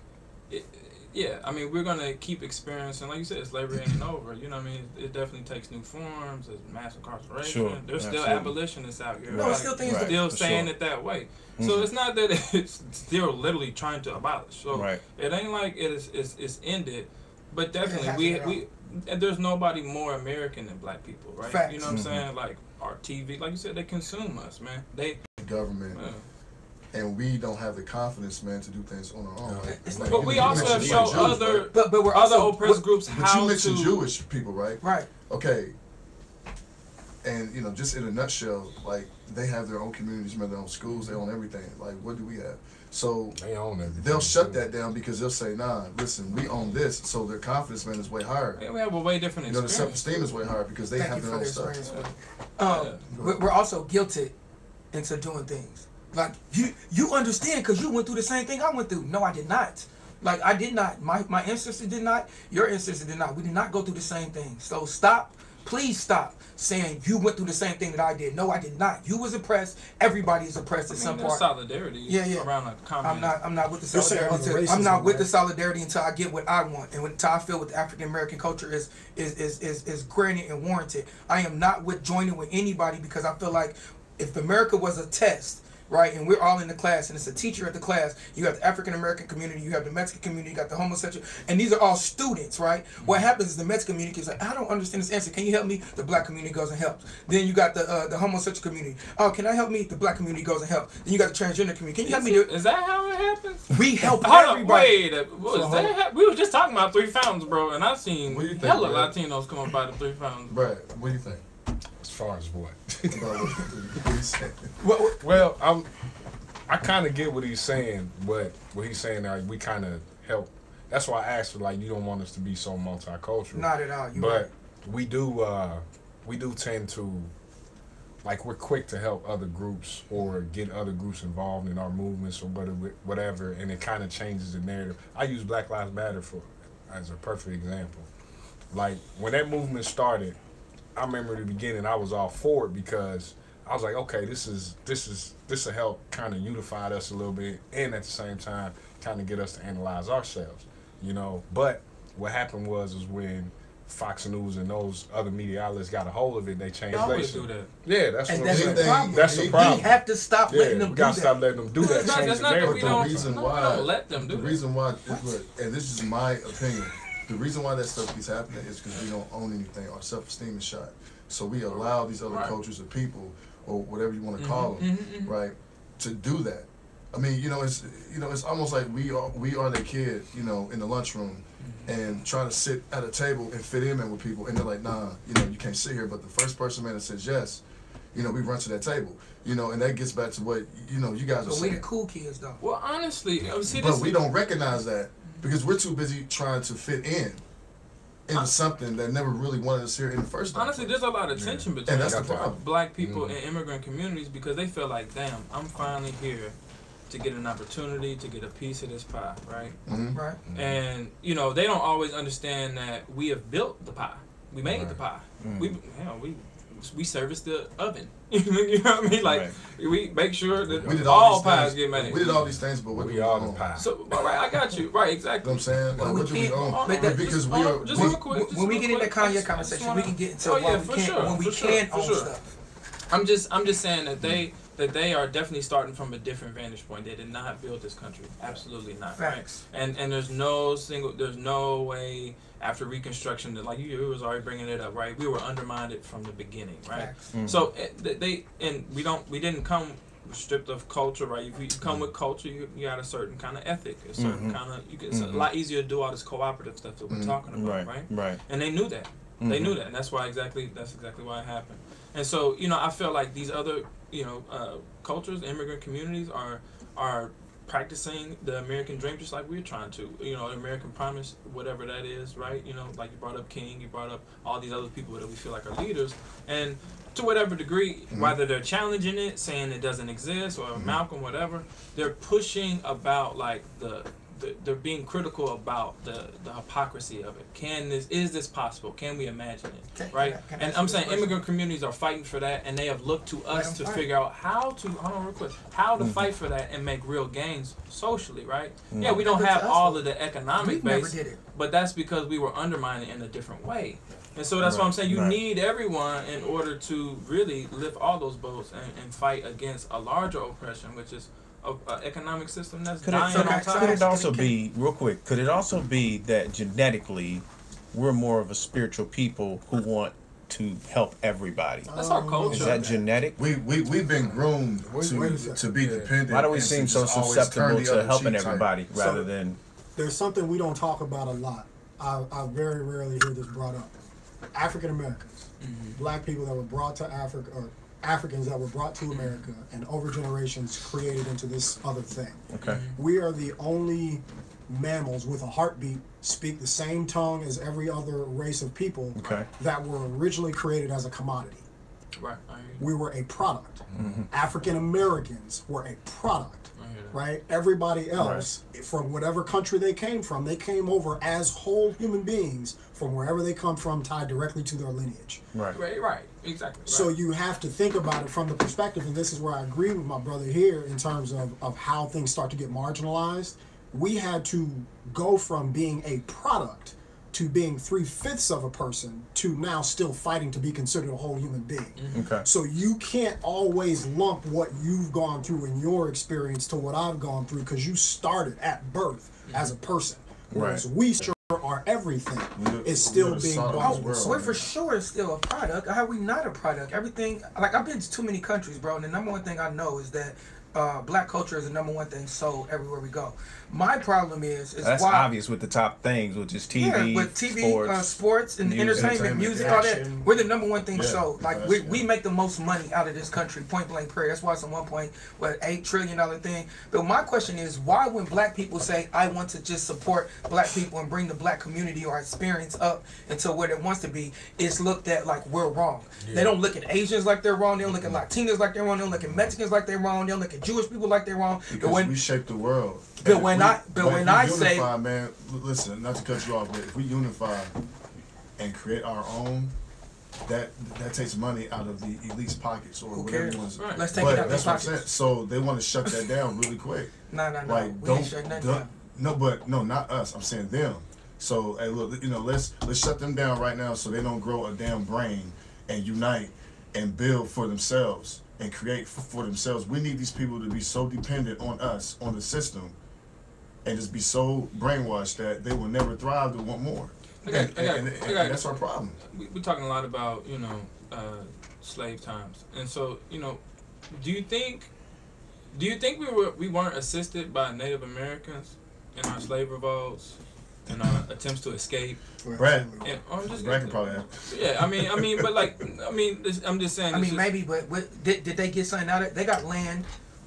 yeah, I mean, we're going to keep experiencing, like you said, slavery ain't over. You know what I mean? It definitely takes new forms. There's mass incarceration. Sure, There's still abolitionists out here. No, still things still saying it that way. So it's not that it's still literally trying to abolish. So it ain't like it's ended, but definitely we there's nobody more American than black people, right? Facts. You know what I'm saying? Like our TV, like you said, they consume us, man. Government. and we don't have the confidence, man, to do things on our own. Like, But we also have shown other but we're other also oppressed groups But how you to. mentioned Jewish people, right? right. Okay. And just in a nutshell, like they have their own communities, their own schools, they own everything. Like, what do we have? So They own everything. they'll shut that down because they'll say, "Nah, listen, we own this." So their confidence, man, is way higher. Yeah, we have a way different The experience. self-esteem is way higher because they Thank have you their for own the stuff. experience with it. We're also guilted into doing things. Like you understand because you went through the same thing I went through. No, I did not. Like I did not. My ancestors did not. Your ancestors did not. We did not go through the same thing. So stop. Please stop saying you went through the same thing that I did. No, I did not. You was oppressed. Everybody is oppressed at some there's part. solidarity Yeah. around a common. I'm not with the You're saying solidarity. other I'm not racism, with the right? solidarity until I get what I want, and until I feel what the African American culture is granted and warranted. I am not with joining with anybody because I feel like if America was a test, right, and we're all in the class, and it's a teacher at the class. You have the African American community, you have the Mexican community, you got the homosexual, and these are all students, right? What happens is the Mexican community is like, I don't understand this answer. Can you help me? The black community goes and helps. Then you got the homosexual community. Oh, can I help me? The black community goes and helps. Then you got the transgender community. Can you help me? Is that how it happens? We help Hold on, everybody. wait. We were just talking about 3 fountains, bro, and I've seen What do you think, hella Brad? Latinos come up by the 3 fountains. Brad, what do you think As far as what? about what he's saying? Well, I kind of get what he's saying, but what he's saying, we kind of help. That's why I asked for, like, you don't want us to be so multicultural. Not at all. But we do tend to, like, we're quick to help other groups or get other groups involved in our movements or whatever, and it kind of changes the narrative. I use Black Lives Matter as a perfect example. Like, when that movement started, I remember at the beginning I was all for it because I was like, okay, this will help kind of unify us a little bit, and at the same time, kind of get us to analyze ourselves, But what happened was when Fox News and those other media outlets got a hold of it, they changed. They always their do that. Yeah, that's And what that's I'm the saying. problem. That's the problem. We have to stop letting them we do gotta stop that. letting them do that. That's Change the not that we narrative. The don't, reason no, why- we don't let them do The that. reason why, look, and this is my opinion, the reason why that stuff keeps happening is because we don't own anything. Our self-esteem is shot. So we allow these other Right. cultures or people, or whatever you want to call them, right, to do that. I mean, it's almost like we are the kid, in the lunchroom, and trying to sit at a table and fit in with people, and they're like, nah, you can't sit here. But the first person, man, that says yes, we run to that table, and that gets back to what you guys are But we saying. the cool kids though. Well, honestly, see But this. we don't recognize that because we're too busy trying to fit into something that never really wanted us here in the first place. Honestly, there's a lot of tension between that's the problem. black people and immigrant communities because they feel like, damn, I'm finally here to get an opportunity to get a piece of this pie, right? Mm-hmm. Right. And they don't always understand that we have built the pie. We made the pie. We service the oven. You know what I mean? Like we make sure that We did all these pies things. get made. We did all these things, but what do We we are own? the pie. So, all right, I got you. Right, You exactly. know what I'm saying? Like, we what do we can't- own? but that- Because we are. Just real quick. When we get into quick, Kanye I just conversation, wanna- we can get into Oh, yeah, why we for can't sure, when we for sure, can for own sure. stuff. I'm just saying that they are definitely starting from a different vantage point. They did not build this country. Absolutely not. Facts. Right? And there's no way after Reconstruction that, like you was already bringing it up, right? We were undermined from the beginning, right? Facts. So we didn't come stripped of culture, right? If you come with culture, you got a certain kind of ethic, a certain kind of it's a lot easier to do all this cooperative stuff that we're talking about, right? And they knew that. They knew that, and that's exactly why it happened. And so, I feel like these other, cultures, immigrant communities are practicing the American dream just like we're trying to. The American promise, whatever that is, right? Like you brought up King, you brought up all these other people that we feel like are leaders, and to whatever degree, whether they're challenging it, saying it doesn't exist, or Malcolm, whatever, they're pushing about like they're being critical about the hypocrisy of it. Is this possible? Can we imagine it? Right? Can I And ask I'm you a saying question? immigrant communities are fighting for that, and they have looked to us to them fight. figure out how to fight for that and make real gains socially, right? Yeah, we don't Never have to us, all though. of the economic We never base, did it. but that's because we were undermined in a different way. And so that's why I'm saying you need everyone in order to really lift all those boats and fight against a larger oppression, which is an economic system that's dying on top. Could it also be, real quick, could it also be that genetically we're more of a spiritual people who want to help everybody? That's our culture. Is that genetic? We've been groomed to be dependent. Why do we and seem to so just always susceptible turn the to other helping cheek type. everybody rather than? There's something we don't talk about a lot. I very rarely hear this brought up. African Americans, black people that were brought to Africa, or Africans that were brought to America and over generations created into this other thing. Okay. We are the only mammals with a heartbeat, speak the same tongue as every other race of people that were originally created as a commodity. Right. We were a product. African Americans were a product. Right? Everybody else, from whatever country they came over as whole human beings from wherever they come from, tied directly to their lineage. Right. Exactly. Right. So you have to think about it from the perspective, and this is where I agree with my brother here in terms of how things start to get marginalized. We had to go from being a product to being 3/5 of a person to now still fighting to be considered a whole human being. Okay. So you can't always lump what you've gone through in your experience to what I've gone through, because you started at birth as a person. Whereas we are everything is still being bought. We're for sure still a product. How are we not a product? Everything, like, I've been to too many countries, bro, and the number one thing I know is that black culture is the number one thing sold everywhere we go. My problem is that's why, obvious with the top things, which is TV, with TV, sports and music, entertainment, music, all that. We're the number one thing sold. Like we make the most money out of this country, point blank period. That's why it's a $1.8 trillion thing. But my question is, why when black people say I want to just support black people and bring the black community or experience up into what it wants to be, it's looked at like we're wrong. They don't look at Asians like they're wrong. They don't look at Latinos like they're wrong. They don't look at Mexicans like they're wrong. They don't look at Jewish people like they're wrong. Because we shape the world. But when I say, man, listen, not to cut you off, but if we unify and create our own, that takes money out of the elite's pockets or whatever you want to say. Let's take it out of that's their what I'm saying. So they want to shut that down really quick. No. Like, we ain't shutting that down. No, not us. I'm saying them. So hey, look, let's shut them down right now so they don't grow a damn brain and unite and build for themselves and create for themselves. We need these people to be so dependent on us, on the system, and just be so brainwashed that they will never thrive to want more. And that's our problem. We're talking a lot about, slave times. And so, do you think we weren't assisted by Native Americans in our slave revolts and our attempts to escape? Brad can probably have. Yeah, I'm just saying. I mean, maybe, but did they get something out of it? They got land.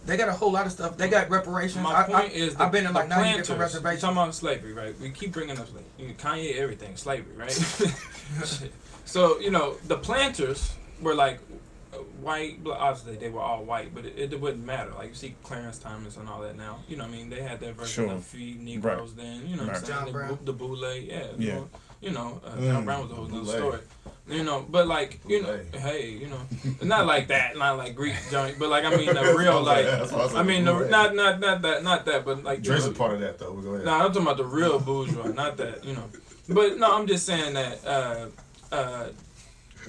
They got a whole lot of stuff. They got reparations. My point is, I've been in like 90 planters, different reservations. Talking about slavery, right? We keep bringing up slavery. Kanye, everything, slavery, right? So, the planters were like white. Obviously, they were all white, but it wouldn't matter. Like, you see Clarence Thomas and all that now. They had their version of feed Negroes then. You know what I'm saying? John Brown. The Boule, Yeah. John Brown was a whole nother story. But like, hey, not like that, not like Greek joint, but like, the real, like, not that, but like, Dre's a part of that though. Go ahead. No, I'm talking about the real bourgeois, not that, But no, I'm just saying that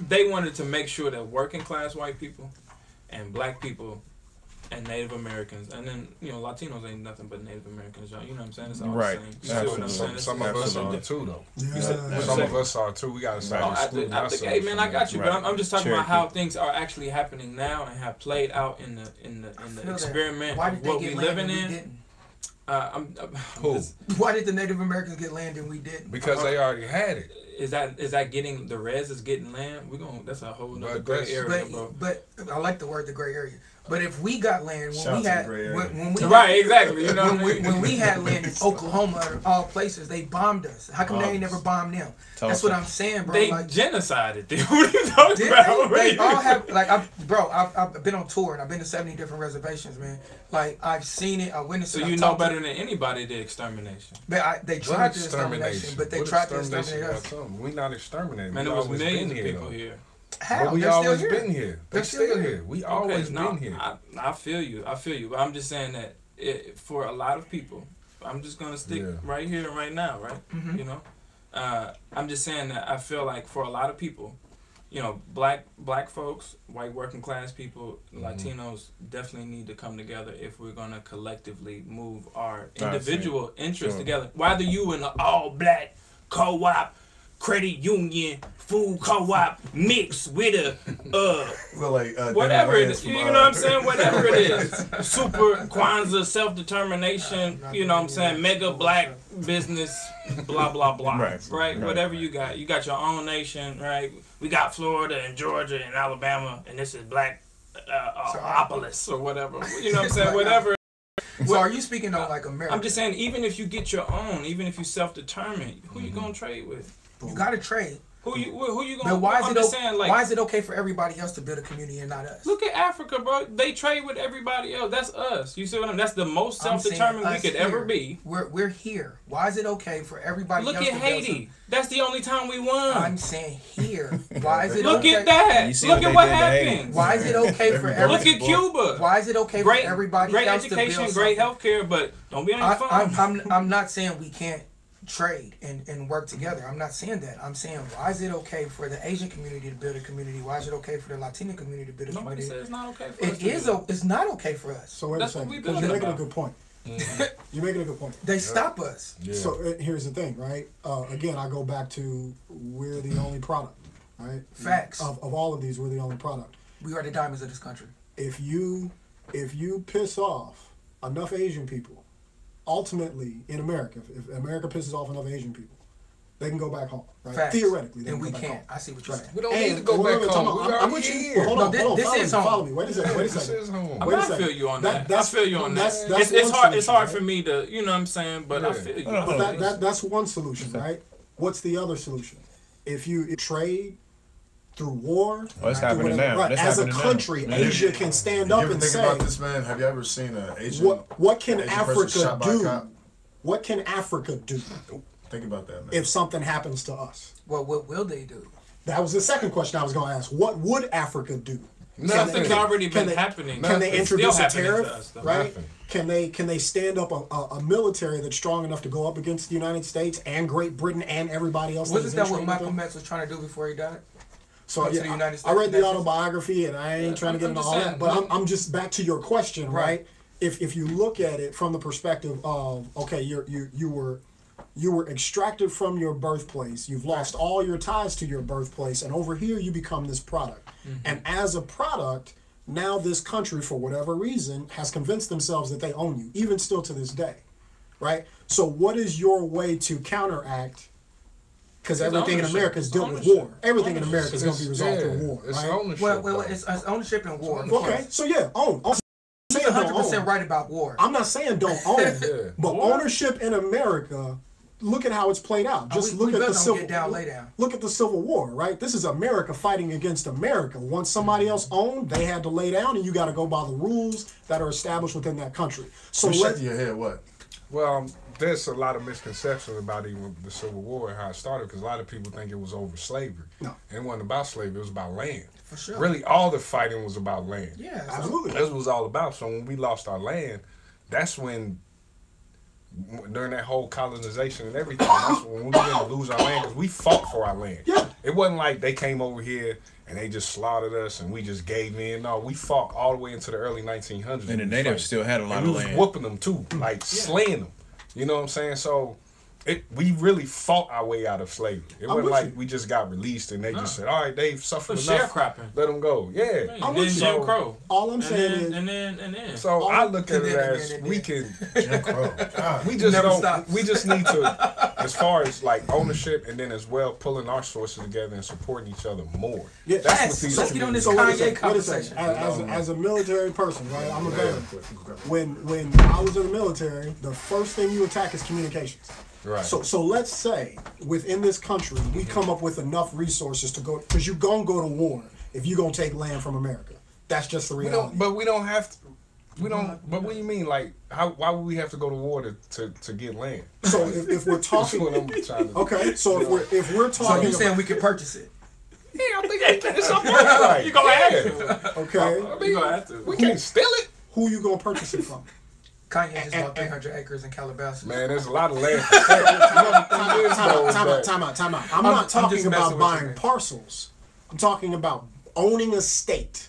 they wanted to make sure that working class white people and black people and Native Americans, and then Latinos ain't nothing but Native Americans, you know what I'm saying? It's all right. the same. You see what I'm saying? Some of us are too, though. Yeah. Some of us are too. We gotta start excluding ourselves. Hey man, I got you, Right. but I'm just talking about Cherokee. how things are actually happening now and have played out in the experiment Why of did they what get we land living and we in. didn't? Who? Why did the Native Americans get land and we didn't? Because they already had it. Is that getting the res is getting land? That's a whole nother gray area, bro. But I like the word the gray area. But if we got land when we had when we Right, exactly. when we had land in Oklahoma or all places, they bombed us. How come they ain't never bombed them? That's what I'm saying, bro. They like, genocided. Dude. What are you talking about? They all have I've been on tour and I've been to 70 different reservations, man. Like I've seen it, I witnessed it. So you know better than anybody the extermination. But they tried to extermination, but they tried to exterminate us. We not exterminating. Man, there was millions of people here. How? But we They're always still here. been here. They're They're still still here. here. We always been here. I feel you. But I'm just saying that for a lot of people, I'm just gonna stick right here and right now, right? Mm-hmm. I'm just saying that I feel like for a lot of people, black folks, white working class people, Latinos definitely need to come together if we're gonna collectively move our individual interests together. Whether you in an all black co-op credit union, food co-op mixed with a Well, like whatever it Danny is, Rand's you from, know what I'm saying? Whatever it is, super Kwanzaa, self-determination, you know what I'm saying? Mega black business, blah blah blah. Right. Whatever you got your own nation, right? We got Florida and Georgia and Alabama, and this is Black Opolis or whatever. You know what I'm saying? Whatever. So are you speaking on like America? I'm just saying, even if you get your own, even if you self-determined, who you gonna trade with? You gotta trade. Who you gonna? But why is I'm it just saying, like, why is it okay for everybody else to build a community and not us? Look at Africa, bro. They trade with everybody else. That's us. You see what I mean? That's the most self-determined we could ever be. We're here. Why is it okay for everybody else Look at Haiti. That's the only time we won. I'm saying here. Why is it Look okay? at that. Look at what happened. Why is it okay for everybody? Look at Cuba. Why is it okay for everybody else to build education, great healthcare, but don't be on your phone. I'm not saying we can't trade and work together. I'm not saying that. I'm saying, why is it okay for the Asian community to build a community? Why is it okay for the Latino community to build a community? Nobody said it's not okay for us. It is. It's not okay for us. So wait That's a what second, we because building you're making a about. good point. You're making a good point. They stop us. Yeah. So here's the thing, right? Again, I go back to we're the only product, right? Facts. Of all of these, we're the only product. We are the diamonds of this country. If you piss off enough Asian people, ultimately in America, if America pisses off enough Asian people, they can go back home, right? Facts. Theoretically, they And can we go back can't. home. I see what you're saying. We don't need to go back home. I'm with you. Hold on, this is home. Follow me. Wait a second. This is home. Wait a I second. feel you on that. I That's- feel you on that. that's It's one hard. It's solution, hard right? for me to, you know what I'm saying, but I feel you. But that's one solution, right? What's the other solution? If you trade through war, Well, it's through happening whatever, now. right? That's As a happening now. country, Asia can stand up You ever and think say, about this, man? Have you ever seen an Asian? what can Asian person Africa shot by a do? cop? What can Africa do Think about that, man. if something happens to us? Well, what will they do? That was the second question I was going to ask. What would Africa do? Something's already been happening. Can they It's still introduce a happening to tariff? us, though. Right? Can they stand up a military that's strong enough to go up against the United States and Great Britain and everybody else? Wasn't that what interested in Malcolm them? X was trying to do before he died? So Go to yeah, the United I States read the Nexus? autobiography, and I ain't trying to get I'm into just all saying, that. But I'm just back to your question, right? Right. If you look at it from the perspective of, okay, you were extracted from your birthplace, you've lost all your ties to your birthplace, and over here you become this product. And as a product, now this country, for whatever reason, has convinced themselves that they own you, even still to this day, right? So what is your way to counteract? Because everything in America is dealt with war. Everything in America is going to be resolved through war, It's right? ownership. Well, it's ownership and war. Okay, so yeah, own. I'm He's saying don't 100% own. right about war. I'm not saying don't own, Yeah. but War? ownership in America. Look at how it's played out. Just we look at built the on civil. get down, lay down. Look at the Civil War, right? This is America fighting against America. Once somebody else owned, they had to lay down, and you got to go by the rules that are established within that country. So You shake let your head. What? Well, there's a lot of misconceptions about even the Civil War and how it started, because a lot of people think it was over slavery. No. It wasn't about slavery, it was about land. For sure. Really, all the fighting was about land. Yeah, so- absolutely. That's what it was all about. So when we lost our land, that's when, during that whole colonization and everything, that's when we began to lose our land, because we fought for our land. Yeah. It wasn't like they came over here and they just slaughtered us and we just gave in. No, we fought all the way into the early 1900s. And the natives still had a lot and of we was land. whooping them too, like slaying them. You know what I'm saying? So we really fought our way out of slavery. It I'm wasn't with like you. we just got released and they just said, all right, they've suffered For enough. sharecropping. Let them go. Yeah. I'm And with then you. Jim Crow. All I'm saying is, And then. So I look at it as and we then. can Jim Crow. God. we just Never don't stops. we just need to, as far as like ownership, and then as well pulling our sources together and supporting each other more. yeah, That's Yes, what these let's get on this so wait a Kanye second, wait a conversation. second. As a military person, right? I'm a veteran. When I was in the military, the first thing you attack is communications. Right. So let's say within this country we come up with enough resources to go, because you're gonna go to war if you're gonna take land from America. That's just the we reality. don't, but we don't have to. We don't. But what do you mean? Like, why would we have to go to war to get land? So if we're That's talking, what I'm trying to. okay. So if we're So talking, you saying we could purchase it? Yeah, I think it's something right. You gonna have to. okay, I mean, You gonna have to. we can't steal it. who you gonna purchase it from? Kanye just bought 300 acres in Calabasas. Man, there's a lot of land for sale. Time out. I'm not I'm talking just about messing with you, buying man. parcels. I'm talking about owning a state.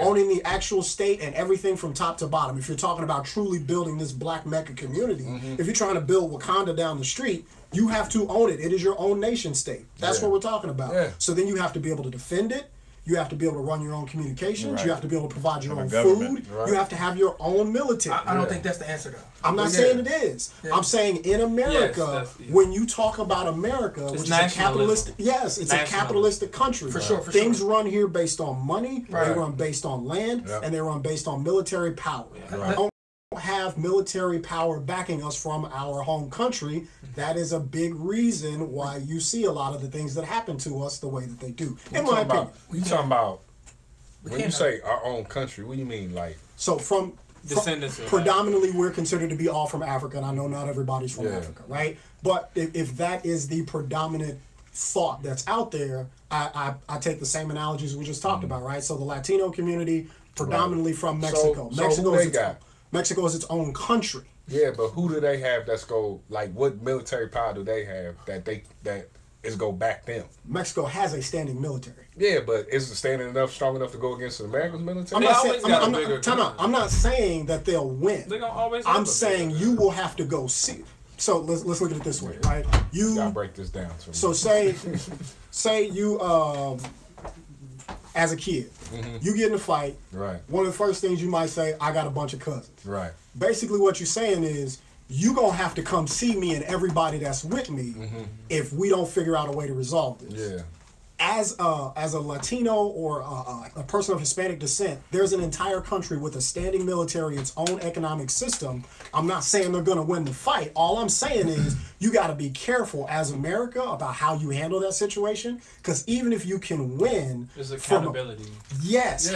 owning the actual state and everything from top to bottom. If you're talking about truly building this black Mecca community, if you're trying to build Wakanda down the street, you have to own it. It is your own nation state. That's what we're talking about. So then you have to be able to defend it. You have to be able to run your own communications. You have to be able to provide your own food. You have to have your own military. I don't think that's the answer, though. I'm not saying it is. I'm saying in America, when you talk about America, which is a capitalistic, it's a capitalistic country. For sure. Things run here based on money. They run based on land, and they run based on military power. We don't have military power backing us from our home country. That is a big reason why you see a lot of the things that happen to us the way that they do. In my opinion. You talking about when you say our own country? What do you mean, like? So from descendants predominantly, we're considered to be all from Africa, and I know not everybody's from Africa, right? But if that is the predominant thought that's out there, I take the same analogies we just talked about, right? So the Latino community, predominantly from Mexico. Mexico is its own country. Yeah, but who do they have that's what military power do they have that is go back them? Mexico has a standing military. Yeah, but is it strong enough to go against the American military? I'm not saying that they'll win. They're gonna always I'm saying you will have to go see. So let's look at it this way, right? You gotta break this down. So say you as a kid, you get in a fight. Right. One of the first things you might say, I got a bunch of cousins. Right. Basically what you're saying is, you gonna have to come see me and everybody that's with me if we don't figure out a way to resolve this. Yeah. As a Latino or a person of Hispanic descent, there's an entire country with a standing military, its own economic system. I'm not saying they're going to win the fight. All I'm saying is you got to be careful as America about how you handle that situation, because even if you can win, there's accountability.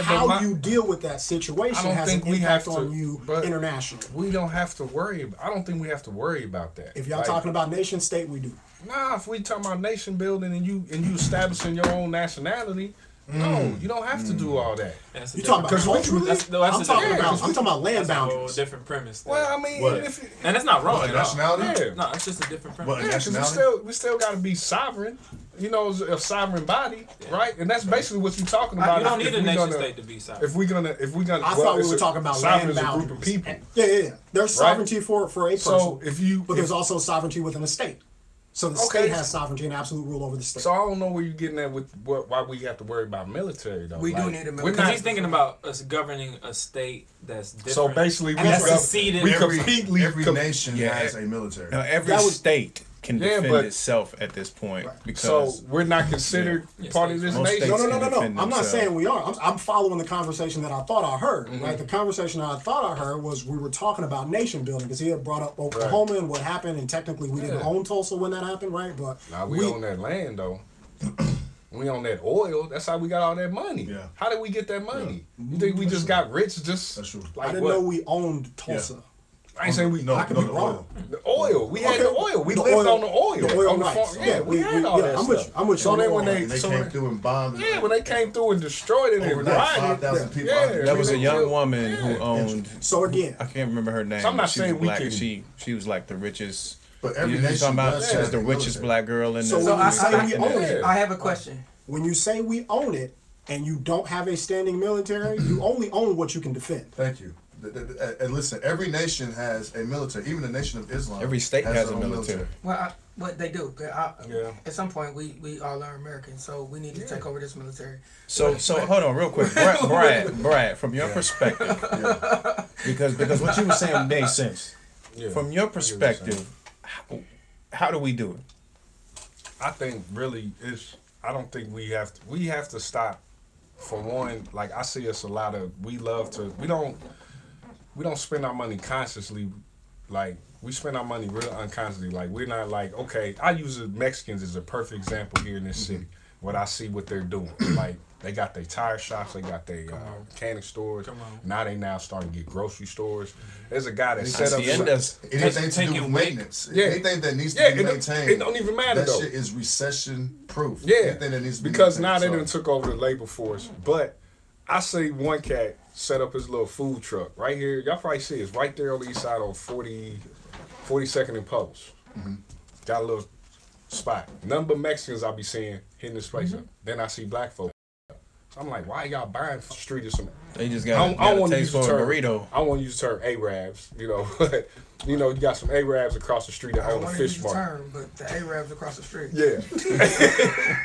How you deal with that situation has an impact on you internationally. We don't have to worry. I don't think we have to worry about that. If y'all talking about nation state, we do. Nah, if we talking about nation building and you establishing your own nationality, no, you don't have to do all that. You talking about culturally? I'm talking about land boundaries. A different premise. Well, I mean, and that's not wrong. Nationality? Yeah. No, it's just a different premise. Because we still got to be sovereign. You know, a sovereign body, right? And that's basically what you're talking about. You don't need a nation state to be sovereign. If we're gonna, I thought we were talking about land boundaries. A group of people. Yeah. There's sovereignty for a person. So but there's also sovereignty within a state. So the state has sovereignty and absolute rule over the state. So I don't know where you're getting at with why we have to worry about military though. We do need a military. Because he's thinking about us governing a state that's different. So basically, every nation has a military. Now, every state can defend itself at this point. Because we're not considered part of this nation. No. I'm not saying we are. I'm following the conversation that I thought I heard. Right, the conversation that I thought I heard was we were talking about nation building because he had brought up Oklahoma and what happened, and technically we didn't own Tulsa when that happened, right? But we own that land though. We own that oil. That's how we got all that money. Yeah. How did we get that money? You think we just got rich? That's true. I didn't know we owned Tulsa. Yeah. I ain't saying we. I could be wrong. The oil. We had the oil. We lived on the oil. The oil on the rights. farm. We had all that stuff. I'm with you. So then when they came through and bombed. Yeah, when they came through and destroyed it and rioted. 5,000 people. There was a young woman who owned. So again, I can't remember her name. So I'm not she saying was we black, can. and she was like the richest. But every nation she was the richest black girl in the. So when you say we own it, I have a question. When you say we own it and you don't have a standing military, you only own what you can defend. Thank you. And listen, every nation has a military. Even the Nation of Islam. Every state has a military. Well, what they do. At some point, we all are Americans, so we need to take over this military. So hold on, real quick, Brad, from your perspective, because what you were saying made sense. From your perspective, how do we do it? I think really I don't think we have to stop. For one, like I see us a lot of we don't spend our money consciously, like we spend our money real unconsciously. Like we're not like, okay, I use the Mexicans as a perfect example here in this city. What I see what they're doing. Like they got their tire shops, they got their mechanic stores. Now they starting to get grocery stores. There's a guy that set up anything to do with maintenance. Anything that needs to be maintained. It don't even matter though. That shit is recession proof. Yeah. Anything that needs to be because now they done took over the labor force. But I see one cat set up his little food truck right here. Y'all probably see it's right there on the east side on 42nd and Post. Got a little spot. None but Mexicans I be seeing hitting this place up. Then I see black folk. I'm like, why y'all buying from the street or something? They just I got don't a want to taste use the for a term burrito. I don't want to use the term Arabs, you know, but you know, you got some Arabs across the street that I don't own a want to use fish the market. term, but the Arabs across the street. Yeah,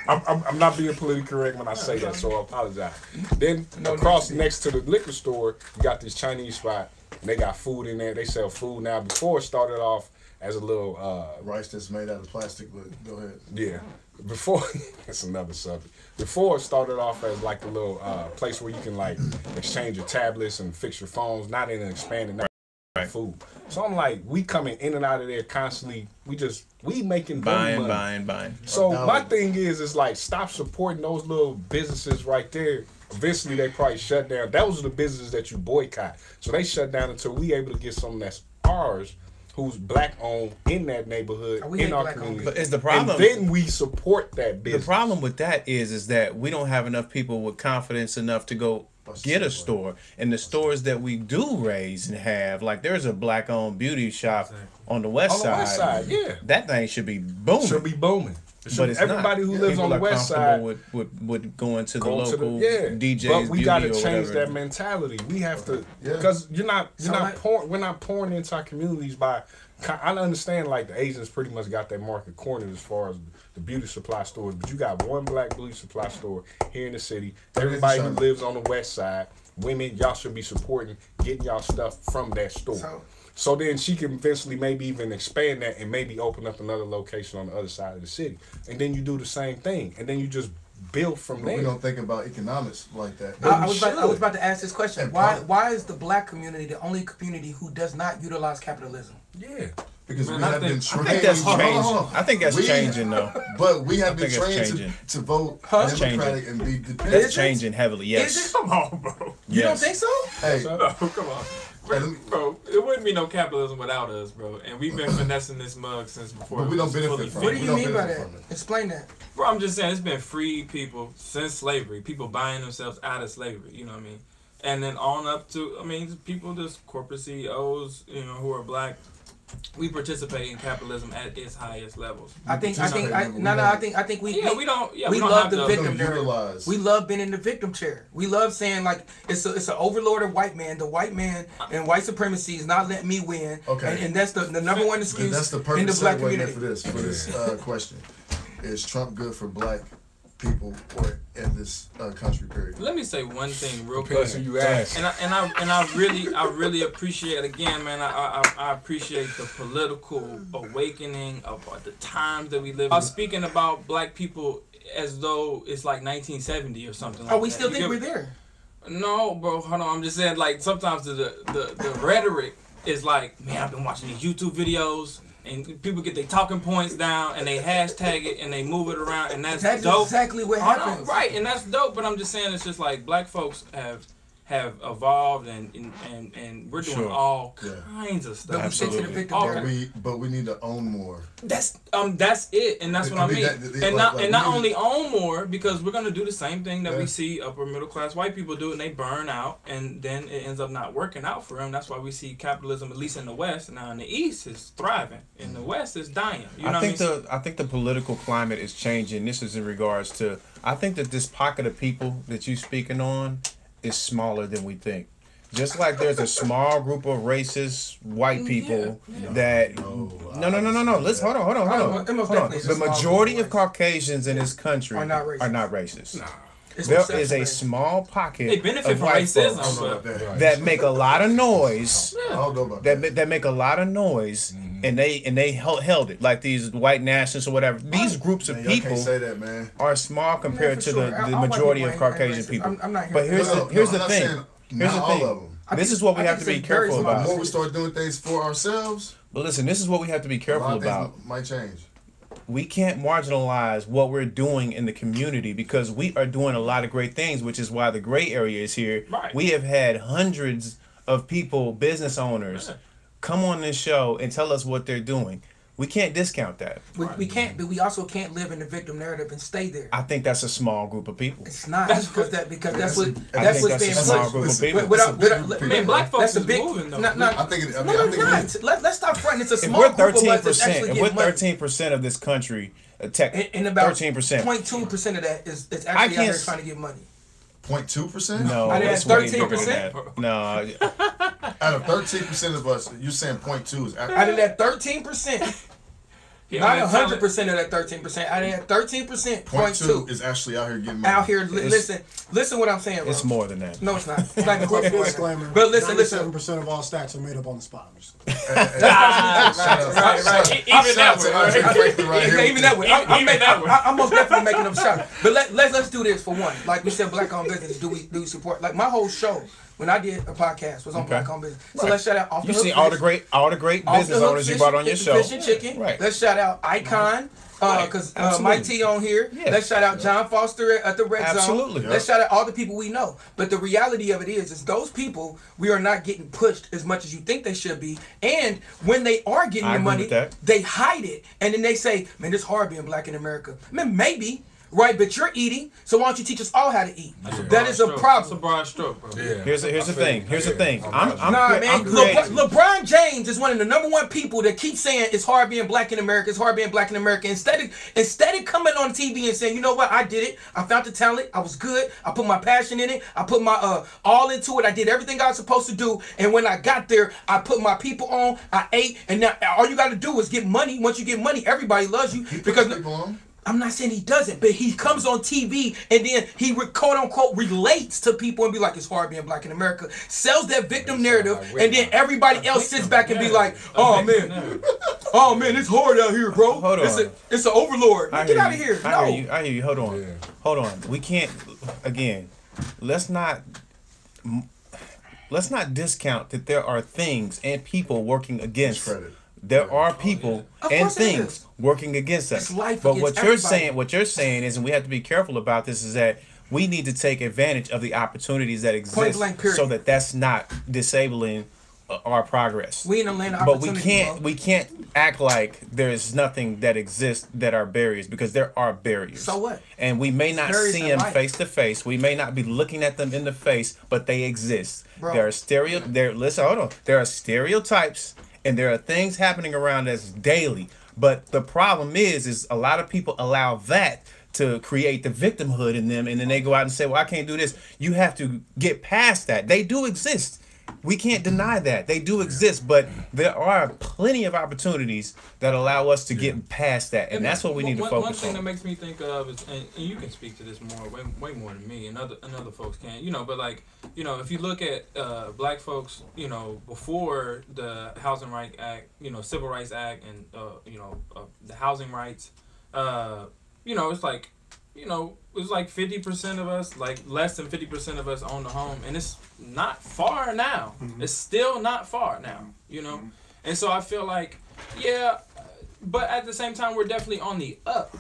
I'm not being politically correct when I say that, so I apologize. Then across next to the liquor store, you got this Chinese spot. And they got food in there. They sell food now. Before it started off as a little rice that's made out of plastic, but go ahead. yeah. Before that's another subject. Before it started off as like a little place where you can like exchange your tablets and fix your phones, not in an expanded food. So I'm like, we coming in and out of there constantly. We making money. Buying. So my thing is like, stop supporting those little businesses right there. Eventually they probably shut down. That was the business that you boycott. So they shut down until we able to get something that's ours, who's black owned in that neighborhood, in our community. But is the problem? And then we support that business. The problem with that is that we don't have enough people with confidence enough to go get a store. And the stores that we do raise and have, like there's a black owned beauty shop on the west side. On the west side, yeah. That thing should be booming. Should be booming. But it's everybody not. who lives People on the are west comfortable side with going to the local DJ's but we got to beauty or change whatever. that mentality. We have to, Yeah. because we're not like- we're not pouring into our communities by. I understand like the Asians pretty much got that market cornered as far as the beauty supply stores, but you got one black beauty supply store here in the city. Everybody who lives on the west side, women, y'all should be supporting getting y'all stuff from that store. So then she can eventually maybe even expand that and maybe open up another location on the other side of the city. And then you do the same thing. And then you just build from But there. we don't think about economics like that. I was about to ask this question. Why is the black community the only community who does not utilize capitalism? Yeah. Because Man, we I have been think- trained. I think that's Hold on, changing. hold on. I think that's We- changing though. But we have been think it's trained changing. to vote It's Democratic and be dependent. That's changing heavily. Yes. Is it? Come on, bro. You don't Yes. think so? Hey, No, come on. Bro, it wouldn't be no capitalism without us, bro. And we've been finessing this mug since before. but we it don't was benefit fully from What it. do We you don't mean by benefit that? from it. Explain that. Bro, I'm just saying it's been free people since slavery. People buying themselves out of slavery. You know what I mean? And then on up to, I mean, people, just corporate CEOs, you know, who are black. We participate in capitalism at its highest levels. I think we we don't. Yeah, we don't love have the to- victim Don't narrative. utilize. We love being in the victim chair. We love saying like it's an overlord of white man. The white man and white supremacy is not letting me win. Okay. And that's the number one And excuse that's the in perfect the black segue community. for this question. Is Trump good for black people or in this country period? Let me say one thing real quick. Depends who you ask. And I really appreciate, again, man. I appreciate the political awakening of the times that we live in. I was speaking about black people as though it's like 1970 or something. Oh, like we that. still You think get- we're there. No, bro. Hold on. I'm just saying, like, sometimes the rhetoric is like, man, I've been watching these YouTube videos. And people get their talking points down, and they hashtag it, and they move it around, and that's dope. Exactly what Hold on, happens. right, and that's dope. But I'm just saying, it's just like black folks have evolved, and we're doing Sure. all Yeah. kinds of stuff. But we stick to the Absolutely. victim Okay. narrative. But we need to own more. That's it, and that's what I mean. And not only own more, because we're gonna do the same thing that we see upper middle class white people do, and they burn out, and then it ends up not working out for them. That's why we see capitalism, at least in the West. Now in the East, is thriving. In the West, it's dying. You know I think what I mean? I think the political climate is changing. This is in regards to, I think that this pocket of people that you speaking on is smaller than we think. Just like there's a small group of racist white people that no. Let's hold on. It most definitely is a The small majority group of of Caucasians in this country Are not racist. It's There perception is a based. small pocket They benefit of from white racism, folks but that make a lot of noise. I don't know about that. That make a lot of noise, and they held it like these white nationalists or whatever. These groups of Man, y'all people can't say that, man. are small compared for to sure. the All white majority people of ain't Caucasian racist. people. I'm not here But for here's that. the I'm not thing. saying Here's not the all thing. of them. This is what we I have to think be it's very careful small. The about. more we start doing things for ourselves, But listen, this is what we have to be a careful lot of about. things might change. We can't marginalize what we're doing in the community because we are doing a lot of great things, which is why the gray area is here. Right. We have had hundreds of people, business owners, come on this show and tell us what they're doing. We can't discount that. We can't, but we also can't live in the victim narrative and stay there. I think that's a small group of people. It's not That's because that's I what's think being that's a pushed. small group of people. Without, That's a big group of Man, people. black folks that's a is big. moving though. I think it. I mean, No, I it's think not. Let's stop fronting. It's a If small we're group of us that's 13%, actually if we're getting money. 13% of this country, And about 13%. 0.2% of that is I actually out can't here s- trying to get money. 0.2%? No, I did it's way 13%. bigger than that. No, Out of 13% of us, you're saying 0.2 is Out of that 13%, not 100% of that 13%. Out of that 13%, 0.2 is actually out here getting money. out here. Listen what I'm saying, bro. it's more than that. No, it's not. It's not even Quick close to that. disclaimer. But listen. 97% of all stats are made up on the spot. I'm just Right. Even that way. Even that way. I'm most definitely making up shots. But let's do this for one. Like we said, black-owned business. Do we support? Like my whole show when I did a podcast was on black-owned business. So let's shout out Off the You Hook see Fish. all the great business owners you brought on your show. Fish and Chicken. Right. Let's shout out Icon. Because Mike T on here. Yeah. Let's shout out John Foster at the Red Zone. Absolutely. Let's shout out all the people we know. But the reality of it is those people, we are not getting pushed as much as you think they should be. And when they are getting the money, they hide it. And then they say, man, it's hard being black in America. Man, maybe. Right, but you're eating, so why don't you teach us all how to eat? That is a problem. That's a broad stroke, bro. Yeah. Here's the thing. LeBron James is one of the #1 people that keep saying it's hard being black in America. It's hard being black in America. Instead of coming on TV and saying, you know what, I did it. I found the talent. I was good. I put my passion in it. I put my all into it. I did everything I was supposed to do. And when I got there, I put my people on. I ate, and now all you got to do is get money. Once you get money, everybody loves you because. I'm not saying he doesn't, but he comes on TV and then he quote unquote relates to people and be like, it's hard being black in America. Sells that victim narrative, and then everybody else sits back and be like, oh man, it's hard out here, bro. Hold on. It's an overlord. Get out of here. I hear you. Hold on. Yeah. Hold on. We can't. Again, let's not discount that there are things and people working against. There are people and things working against us. But what you're saying is, and we have to be careful about this, is that we need to take advantage of the opportunities that exist so that that's not disabling our progress. We in the land of opportunity. But we can't act like there's nothing that exists that are barriers, because there are barriers. So what? And we may not see them face to face. We may not be looking at them in the face, but they exist. Bro. There are stereotypes. And there are things happening around us daily. But the problem is a lot of people allow that to create the victimhood in them. And then they go out and say, well, I can't do this. You have to get past that. They do exist. We can't deny that. They do exist. But there are plenty of opportunities that allow us to get past that. And that's what we need to focus on. One thing that makes me think of is, and you can speak to this way more than me, and other folks can, but like, if you look at black folks, before the Housing Rights Act, Civil Rights Act, and the housing rights, it's like, it was like 50% of us, like less than 50% of us own the home, and it's not far now. Mm-hmm. It's still not far now, Mm-hmm. And so I feel like, yeah, but at the same time, we're definitely on the up,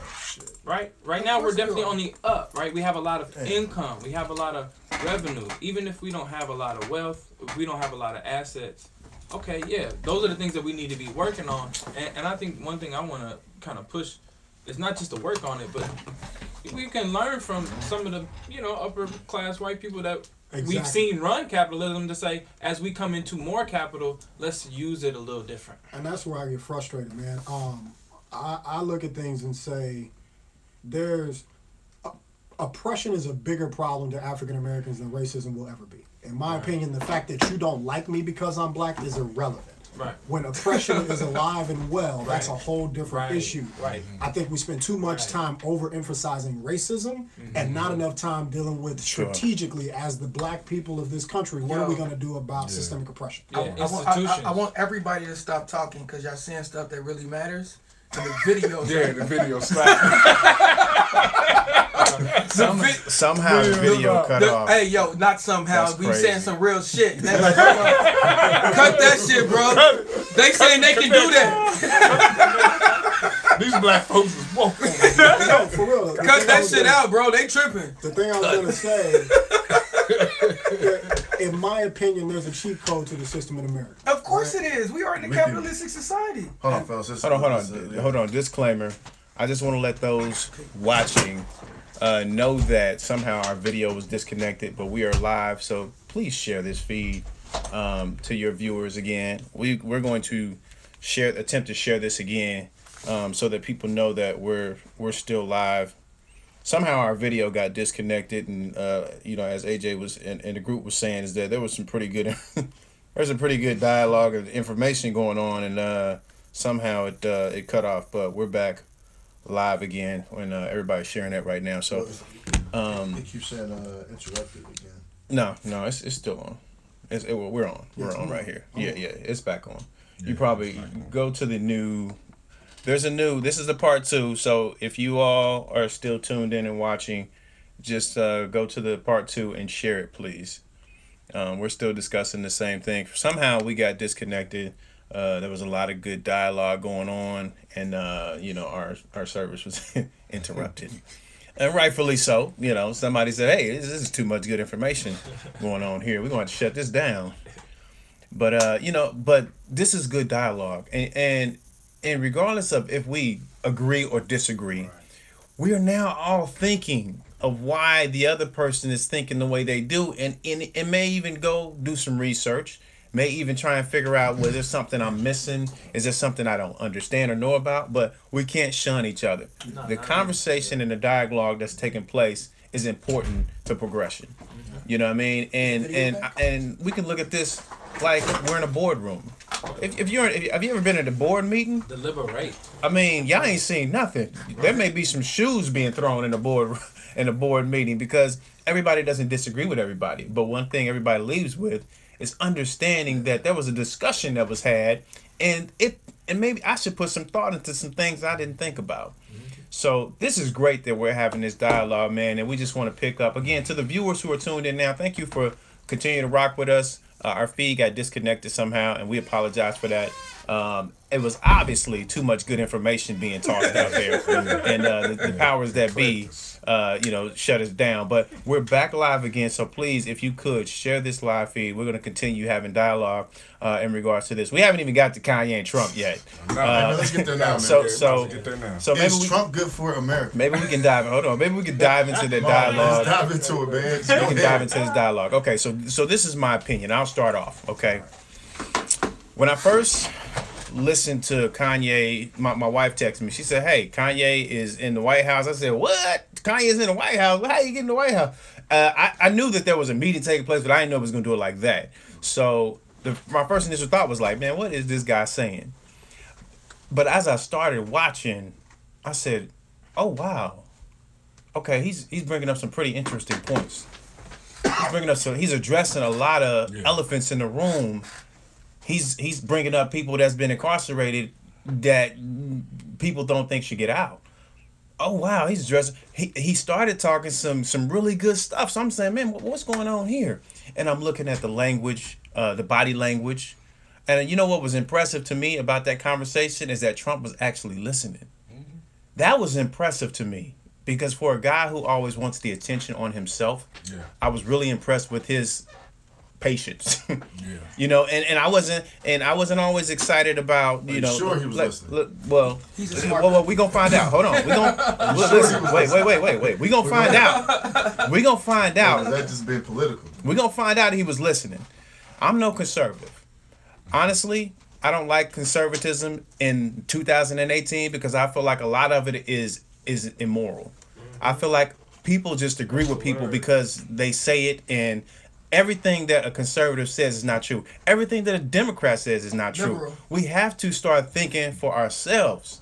right? Right now, we're definitely on the up, right? We have a lot of income. We have a lot of revenue. Even if we don't have a lot of wealth, if we don't have a lot of assets, okay, yeah, those are the things that we need to be working on. And I think one thing I want to kind of push is not just to work on it, but we can learn from some of the, upper class white people that we've seen run capitalism to say, as we come into more capital, let's use it a little different. And that's where I get frustrated, man. I look at things and say, oppression is a bigger problem to African Americans than racism will ever be. In my opinion, the fact that you don't like me because I'm black is irrelevant. Right. When oppression is alive and well, that's a whole different issue. Right. I think we spend too much time overemphasizing racism and not enough time dealing with strategically, as the black people of this country, what are we going to do about systemic oppression? I want everybody to stop talking, because y'all saying stuff that really matters. And the video. The video slap. Somehow the video cut off. Hey, yo, not somehow. We saying some real shit. Cut that shit, bro. They saying they can do that. These black folks is woke. No, for real. Cut that shit out, bro. They tripping. The thing I was going to say, in my opinion, there's a cheat code to the system in America. Of course it is. We are in a capitalistic society. Hold on, fellas. Hold on. Disclaimer. I just want to let those watching know that somehow our video was disconnected, but we are live, so please share this feed to your viewers again. We're going to attempt to share this again, so that people know that we're still live. somehow our video got disconnected, and as AJ was in the group was saying, is that there was some pretty good there's a pretty good dialogue and information going on, and somehow it cut off. But we're back live again, and everybody's sharing that right now. So It keeps saying interrupted again. no, it's still on. We're on. We're on right here. Yeah, it's back on. You probably go to the new. This is the part 2. So if you all are still tuned in and watching, just go to the part 2 and share it, please. We're still discussing the same thing. Somehow we got disconnected. There was a lot of good dialogue going on, and our service was interrupted. And rightfully so. Somebody said, hey, this is too much good information going on here. We're going to have to shut this down. But, but this is good dialogue. And regardless of if we agree or disagree, we are now all thinking of why the other person is thinking the way they do. And may even go do some research, may even try and figure out whether there's something I'm missing. Is there something I don't understand or know about? But we can't shun each other. The conversation and the dialogue that's taking place is important to progression. You know what I mean? And we can look at this like we're in a boardroom. Have you ever been at a board meeting? Deliberate. I mean, y'all ain't seen nothing. There may be some shoes being thrown in the board meeting, because everybody doesn't disagree with everybody. But one thing everybody leaves with is understanding that there was a discussion that was had, and maybe I should put some thought into some things I didn't think about. So this is great that we're having this dialogue, man, and we just want to pick up again to the viewers who are tuned in now. Thank you for continuing to rock with us. Our feed got disconnected somehow, and we apologize for that. It was obviously too much good information being tossed out there, and the powers that be, shut us down. But we're back live again, so please, if you could, share this live feed. We're going to continue having dialogue in regards to this. We haven't even got to Kanye and Trump yet. Let's get there now, man. So maybe is Trump good for America? Maybe we can dive. Hold on. Maybe we can dive into the dialogue. Let's dive into it, man. We can dive into this dialogue. Okay, so this is my opinion. I'll start off. Okay, when I first listened to Kanye, my wife texted me. She said, "Hey, Kanye is in the White House." I said, "What? Kanye's in the White House? How you get in the White House?" I knew that there was a meeting taking place, but I didn't know it was going to do it like that. So my first initial thought was like, "Man, what is this guy saying?" But as I started watching, I said, "Oh wow, okay, he's bringing up some pretty interesting points. He's addressing a lot of elephants in the room. He's bringing up people that's been incarcerated that people don't think should get out. Oh wow, he's addressing. He started talking some really good stuff. So I'm saying, man, what's going on here? And I'm looking at the language, the body language, and you know what was impressive to me about that conversation is that Trump was actually listening. Mm-hmm. That was impressive to me. Because for a guy who always wants the attention on himself, I was really impressed with his patience. And I wasn't always excited about Sure, he was listening. Well, we gonna find out. Hold on, we gonna listen. Wait. We gonna find out. We gonna find out. That just being political. We gonna find out he was listening. I'm no conservative. Honestly, I don't like conservatism in 2018 because I feel like a lot of it is immoral. I feel like people just agree with people because they say it, and everything that a conservative says is not true. Everything that a Democrat says is not true. We have to start thinking for ourselves.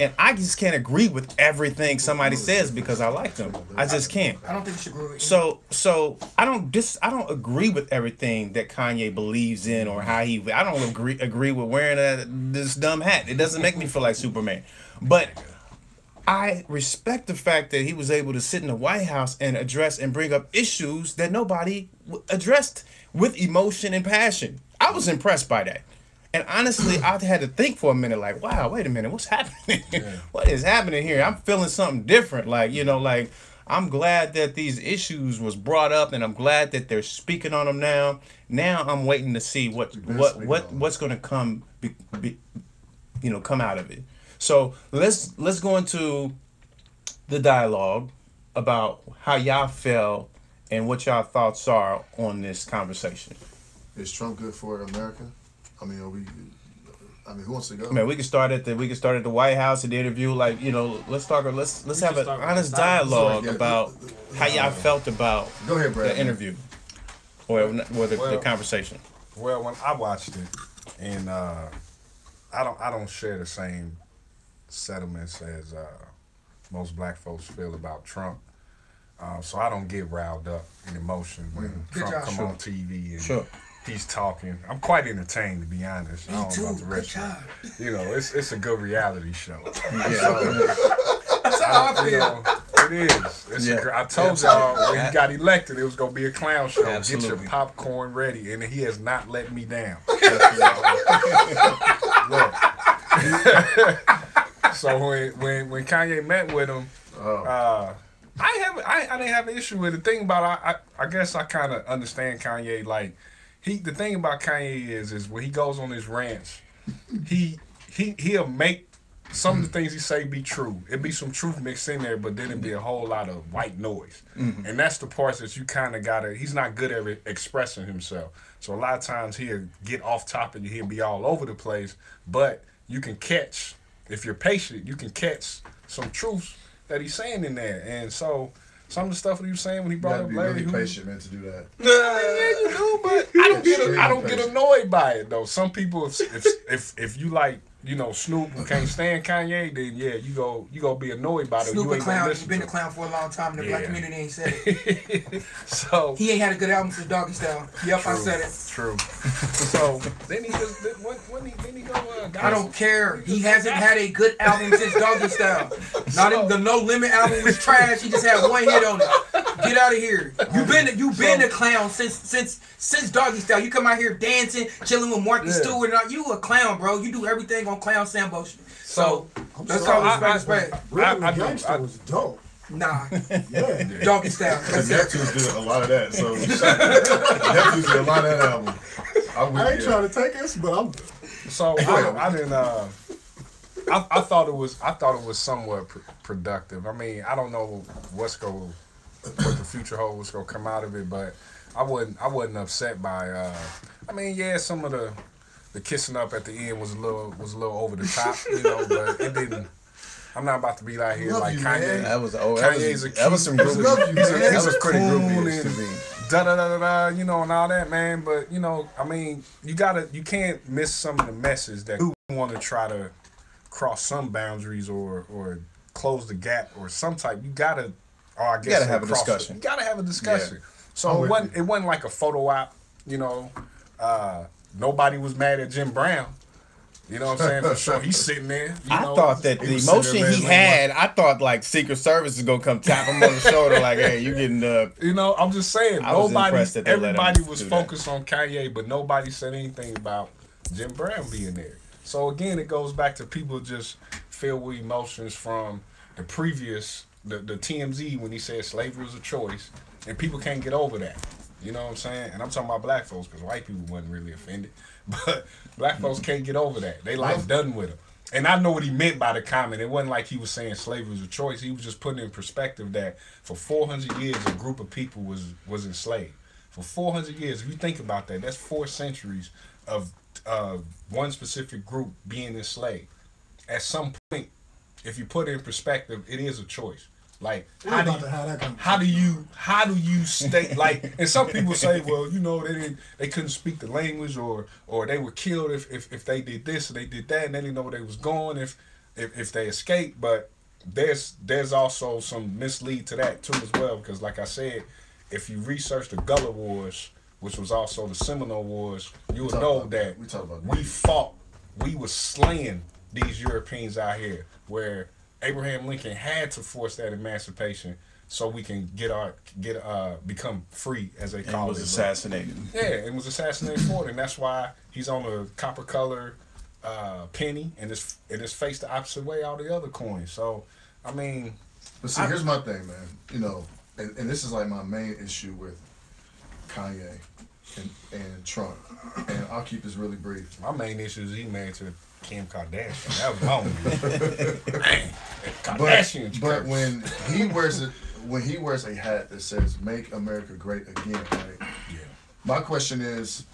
And I just can't agree with everything somebody says because I like them. I just can't. I don't think you should agree with So I don't agree with everything that Kanye believes in or how I don't agree with wearing this dumb hat. It doesn't make me feel like Superman. But I respect the fact that he was able to sit in the White House and address and bring up issues that nobody addressed with emotion and passion. I was impressed by that. And honestly, I had to think for a minute, like, wow, wait a minute, what's happening? What is happening here? I'm feeling something different. I'm glad that these issues was brought up, and I'm glad that they're speaking on them now. Now I'm waiting to see what's going to come out of it. So let's go into the dialogue about how y'all felt and what y'all thoughts are on this conversation. Is Trump good for America? I mean, I mean, who wants to go? Man, we can start at the White House and the interview. Like, let's have an honest dialogue about how y'all felt about Go ahead, Brad. the interview or the conversation. Well, when I watched it, and I don't share the same sentiments as most black folks feel about Trump. So I don't get riled up in emotion when Trump come on TV and he's talking. I'm quite entertained, to be honest. I don't know about the rest of it. It's a good reality show. That's how I feel. It is. I told y'all when he got elected, it was gonna be a clown show. Absolutely. Get your popcorn ready, and he has not let me down. Look. So when Kanye met with him, I didn't have an issue with it. The thing about I guess I kind of understand Kanye. Like the thing about Kanye is when he goes on his rants, he'll make some of the things he say be true. It'd be some truth mixed in there, but then it'd be a whole lot of white noise. Mm-hmm. And that's the parts that you kind of gotta. He's not good at expressing himself. So a lot of times he'll get off topic and he'll be all over the place. But you can catch, if you're patient, you can catch some truths that he's saying in there. And so some of the stuff that he was saying when he brought up Larry, really patient, man, to do that. Yeah, you do, but I don't get annoyed by it though. Some people, if you like, Snoop who can't stand Kanye, then yeah, you go be annoyed by it. Snoop a clown. He's been a clown for a long time. The black community ain't said it. So he ain't had a good album since Doggy Style. Yep, true, I said it. True. So then he just when he go. I don't care. He hasn't had a good album since Doggy Style. Not even the No Limit album was trash. He just had one hit on it. Get out of here. You've been a clown since Doggy Style. You come out here dancing, chilling with Marcus Stewart. You a clown, bro. You do everything on clown Sambo. So that's all respect. Really, Gangsta was dope. Nah. Yeah. Doggy Style. Neptunes did a lot of that. So Neptunes did a lot of that album. I ain't trying to take this, but I'm. So I didn't. I thought it was somewhat productive. I mean, I don't know what the future holds, what's gonna come out of it, but I wasn't upset by. Some of the kissing up at the end was a little over the top, but it didn't. I'm not about to be out here like Kanye. Man. That was some groupie. That was pretty groupie to me. And all that, man. But you can't miss some of the message that you want to try to cross some boundaries or close the gap or some type. You gotta have a discussion. You gotta have a discussion. Yeah. So it wasn't like a photo op. Nobody was mad at Jim Brown. You know what I'm saying? For sure. He's sitting there. I thought that the emotion he had, I thought like Secret Service is gonna come tap him on the shoulder like, hey, you getting I'm just saying, everybody was focused on Kanye, but nobody said anything about Jim Brown being there. So again, it goes back to people just filled with emotions from the previous, the TMZ when he said slavery was a choice, and people can't get over that. You know what I'm saying? And I'm talking about black folks because white people wasn't really offended. But black folks can't get over that. They like done with him. And I know what he meant by the comment. It wasn't like he was saying slavery was a choice. He was just putting in perspective that for 400 years, a group of people was enslaved. For 400 years, if you think about that, that's 4 centuries of one specific group being enslaved. At some point, if you put it in perspective, it is a choice. Like how do you stay like? And some people say, well, they couldn't speak the language or they were killed if they did this or they did that and they didn't know where they was going if they escaped. But there's also some mislead to that too as well, because like I said, if you research the Gullah Wars, which was also the Seminole Wars, you will know that we were slaying these Europeans out here, where Abraham Lincoln had to force that emancipation so we can become free, as they call it. And was assassinated. Yeah, and was assassinated for it, and that's why he's on a copper color penny, and it's faced the opposite way all the other coins. So, but see, here's my thing, man. And this is like my main issue with Kanye and Trump, and I'll keep this really brief. My main issue is he married to Kim Kardashian. That was home. Man, Kardashian. But when he wears a hat that says "Make America Great Again," right? Yeah. My question is,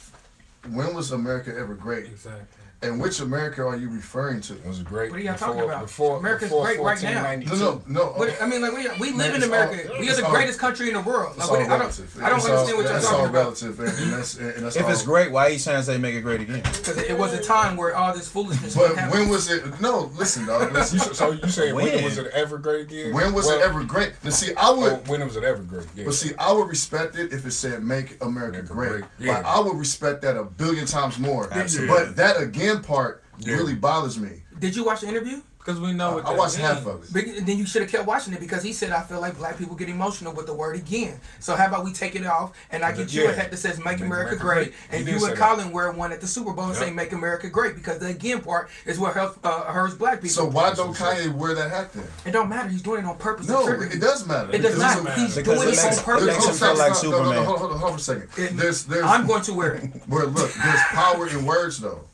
when was America ever great? Exactly. And which America are you referring to? It was great. What are y'all talking about? Before, America's before great right now. 1492. No. What, I mean, like we live in it's America. all- We are the it's greatest country in the world. It's Like, all I relative. don't understand what you're It's talking all about. relative, and that's If all. it's great, why you trying to say make it great again? Because it was a time where all this foolishness But happened. when was it? No, listen, dog. Listen. So you saying when When? was it ever great again? When was it ever great? Now, see, I would. When was it ever great? Yeah. But see, I would respect it if it said "Make America Great." Yeah. Like, I would respect that a billion times more. Absolutely. But that again part Yeah. really bothers me. Did you watch the interview? Because we know what I that watched means. half of it. But then you should have kept watching it because he said, I feel like black people get emotional with the word again. So how about we take it off and I get you a Yeah. hat that says Make Make America America Great, Great. and He you did and say that. Colin wear one at the Super Bowl and Yep. say Make America Great, because the again part is what hurts black people. So why don't Kanye wear that hat then? It don't matter. He's doing it on purpose. to No, trigger it you. does matter. It does Because not. it's a- He's Because doing it it on makes- purpose. it makes him feel like Superman. Hold on for a second. It- There's I'm going to wear it. where look, there's power in words though.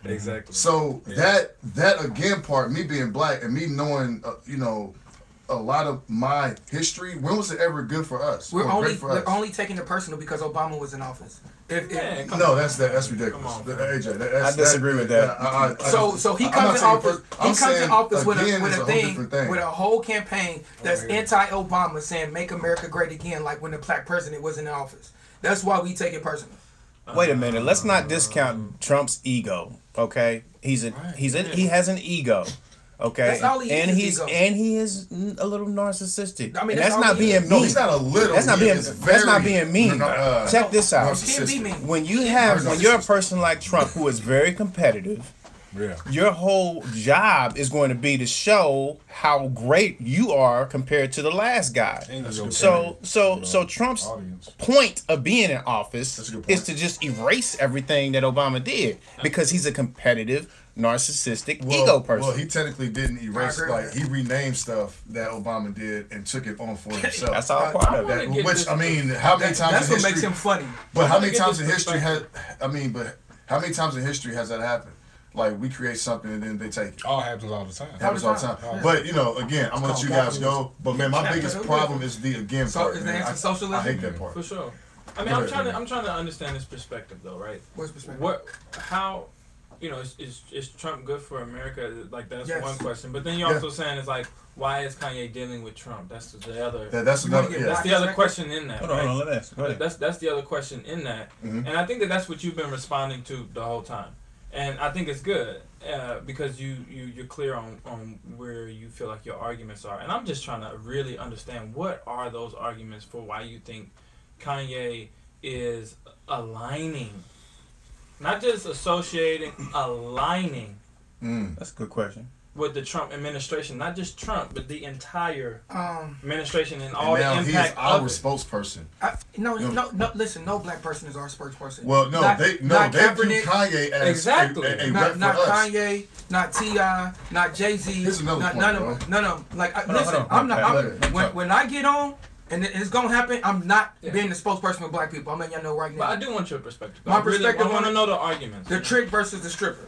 Exactly. So that again part, me being black and me knowing, a lot of my history. When was it ever good for us? We're Or only great for us? taking it personal because Obama was in office. Yeah, come No, on. that's ridiculous. Come on, AJ, I disagree with that. So he I'm comes not in saying office. I'm He comes in saying office with again a is with a whole thing different thing. with a whole campaign that's Oh, yeah. anti-Obama, saying "Make America Great Again," like when the black president was in office. That's why we take it personal. Wait a minute. Let's not discount Trump's ego. Okay, he has an ego. Okay, That's all he and is, he's ego. and he is a little narcissistic. I mean, and that's that's all not he being is. mean. No, he's not a little. That's not he being. is That's not very, being mean. Check this out. Can't be mean. When you're a person like Trump who is very competitive, Yeah. your whole job is going to be to show how great you are compared to the last guy. So Trump's Audience. point of being in office That's a good point. is to just erase everything that Obama did because he's a competitive, narcissistic ego person. Well, he technically didn't erase. I agree Like with he renamed stuff that Obama did and took it on for himself. That's all part of wanna it. get Which this- I mean, how many times That's in what history? makes him funny. But how wanna many get times this in history perspective. but how many times in history has that happened? Like we create something and then they take it. All happens all the time. Happens all the time. Yeah. But again, I'm gonna let you guys go. But man, my biggest Capitalism. problem is the again So part. is the Man. answer socialism? I hate that part. For sure. I mean, Go I'm ahead, trying to understand this perspective though, right? What's perspective? How, is Trump good for America? Like that's Yes. one question. But then you're also saying it's like, why is Kanye dealing with Trump? That's the other. That's You wanna another. get Yeah. That's the other question in that. Hold on, right? let me ask. Go ahead. That's the other question in that, Mhm. and I think that's what you've been responding to the whole time, and I think it's good because you're clear on where you feel like your arguments are, and I'm just trying to really understand what are those arguments for why you think Kanye is aligning, not just associating, aligning That's a good question. with the Trump administration, not just Trump, but the entire Um, administration and And all now the he is impact our of it. spokesperson. no. Listen, no black person is our spokesperson. Well, no, Not- they not view Kaepernick. Kanye as Exactly. a rep Not for us. Kanye, not Ti, not Jay-Z. Here's another point, none bro. of no. Like, on, listen, hold on. I'm not. Okay, When I get on, and it's gonna happen, I'm not Yeah. being the spokesperson for black people. I'm letting y'all know right now. But I do want your perspective. My I really- perspective I want to on know the arguments. The trick versus the stripper,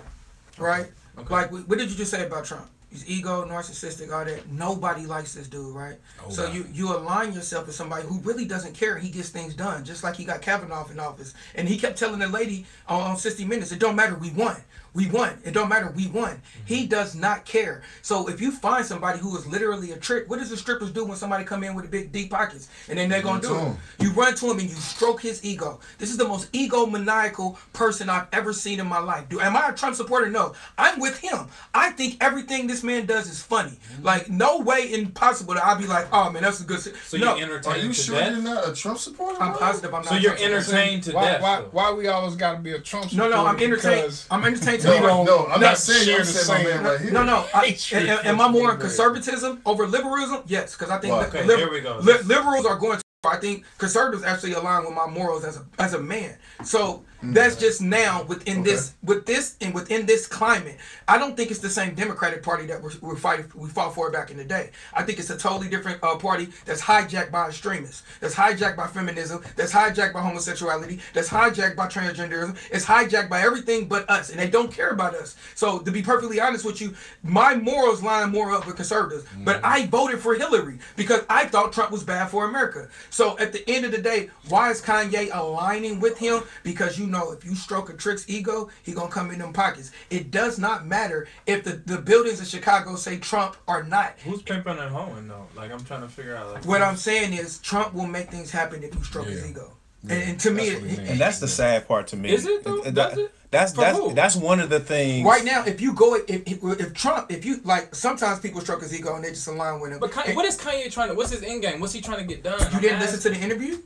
right? Okay. Like, what did you just say about Trump? He's ego, narcissistic, all that. Nobody likes this dude, right? So you align yourself with somebody who really doesn't care. He gets things done, just like he got Kavanaugh in office. And he kept telling the lady on 60 Minutes, it don't matter, we won. We won. It don't matter, we won. He does not care. So if you find somebody who is literally a trick, what does the strippers do when somebody come in with big deep pockets? And then they're going to do it. You run to him and you stroke his ego. This is the most egomaniacal person I've ever seen in my life. Am I a Trump supporter? No. I'm with him. I think everything this man does is funny. Like, no way impossible that I'll be like, oh man, that's a good... So no. you're Are entertained you to sure death? you're not a Trump supporter? I'm bro? positive I'm not So a you're Trump supporter. entertained to death. though. Why we always got to be a Trump supporter? No, I'm entertained. Because I'm entertained to No, be no, I'm not saying share you're the saying my same- man right here. No. Hatred Am I more in for conservatism over liberalism? Yes, because I think Well, okay, here we go. liberals are going to. I think conservatives actually align with my morals as a man. So that's just now within this climate. I don't think it's the same Democratic Party that we fought for back in the day. I think it's a totally different party that's hijacked by extremists, that's hijacked by feminism, that's hijacked by homosexuality, that's hijacked by transgenderism. It's hijacked by everything but us, and they don't care about us. So to be perfectly honest with you, my morals line more up with conservatives. But I voted for Hillary because I thought Trump was bad for America. So at the end of the day, why is Kanye aligning with him? Because you know if you stroke a trick's ego, he gonna come in them pockets. It does not matter if the buildings in Chicago say Trump or not. Who's pimping and hoeing though? Like I'm trying to figure out. Like, what I'm saying is Trump will make things happen if you stroke his ego. And to me, and that's the sad part to me. Is it though? Does it? That's one of the things. Right now, if you go, if Trump, if you like, sometimes people stroke his ego and they just align with him. But what is Kanye trying to? What's his end game? What's he trying to get done? You didn't listen to the interview?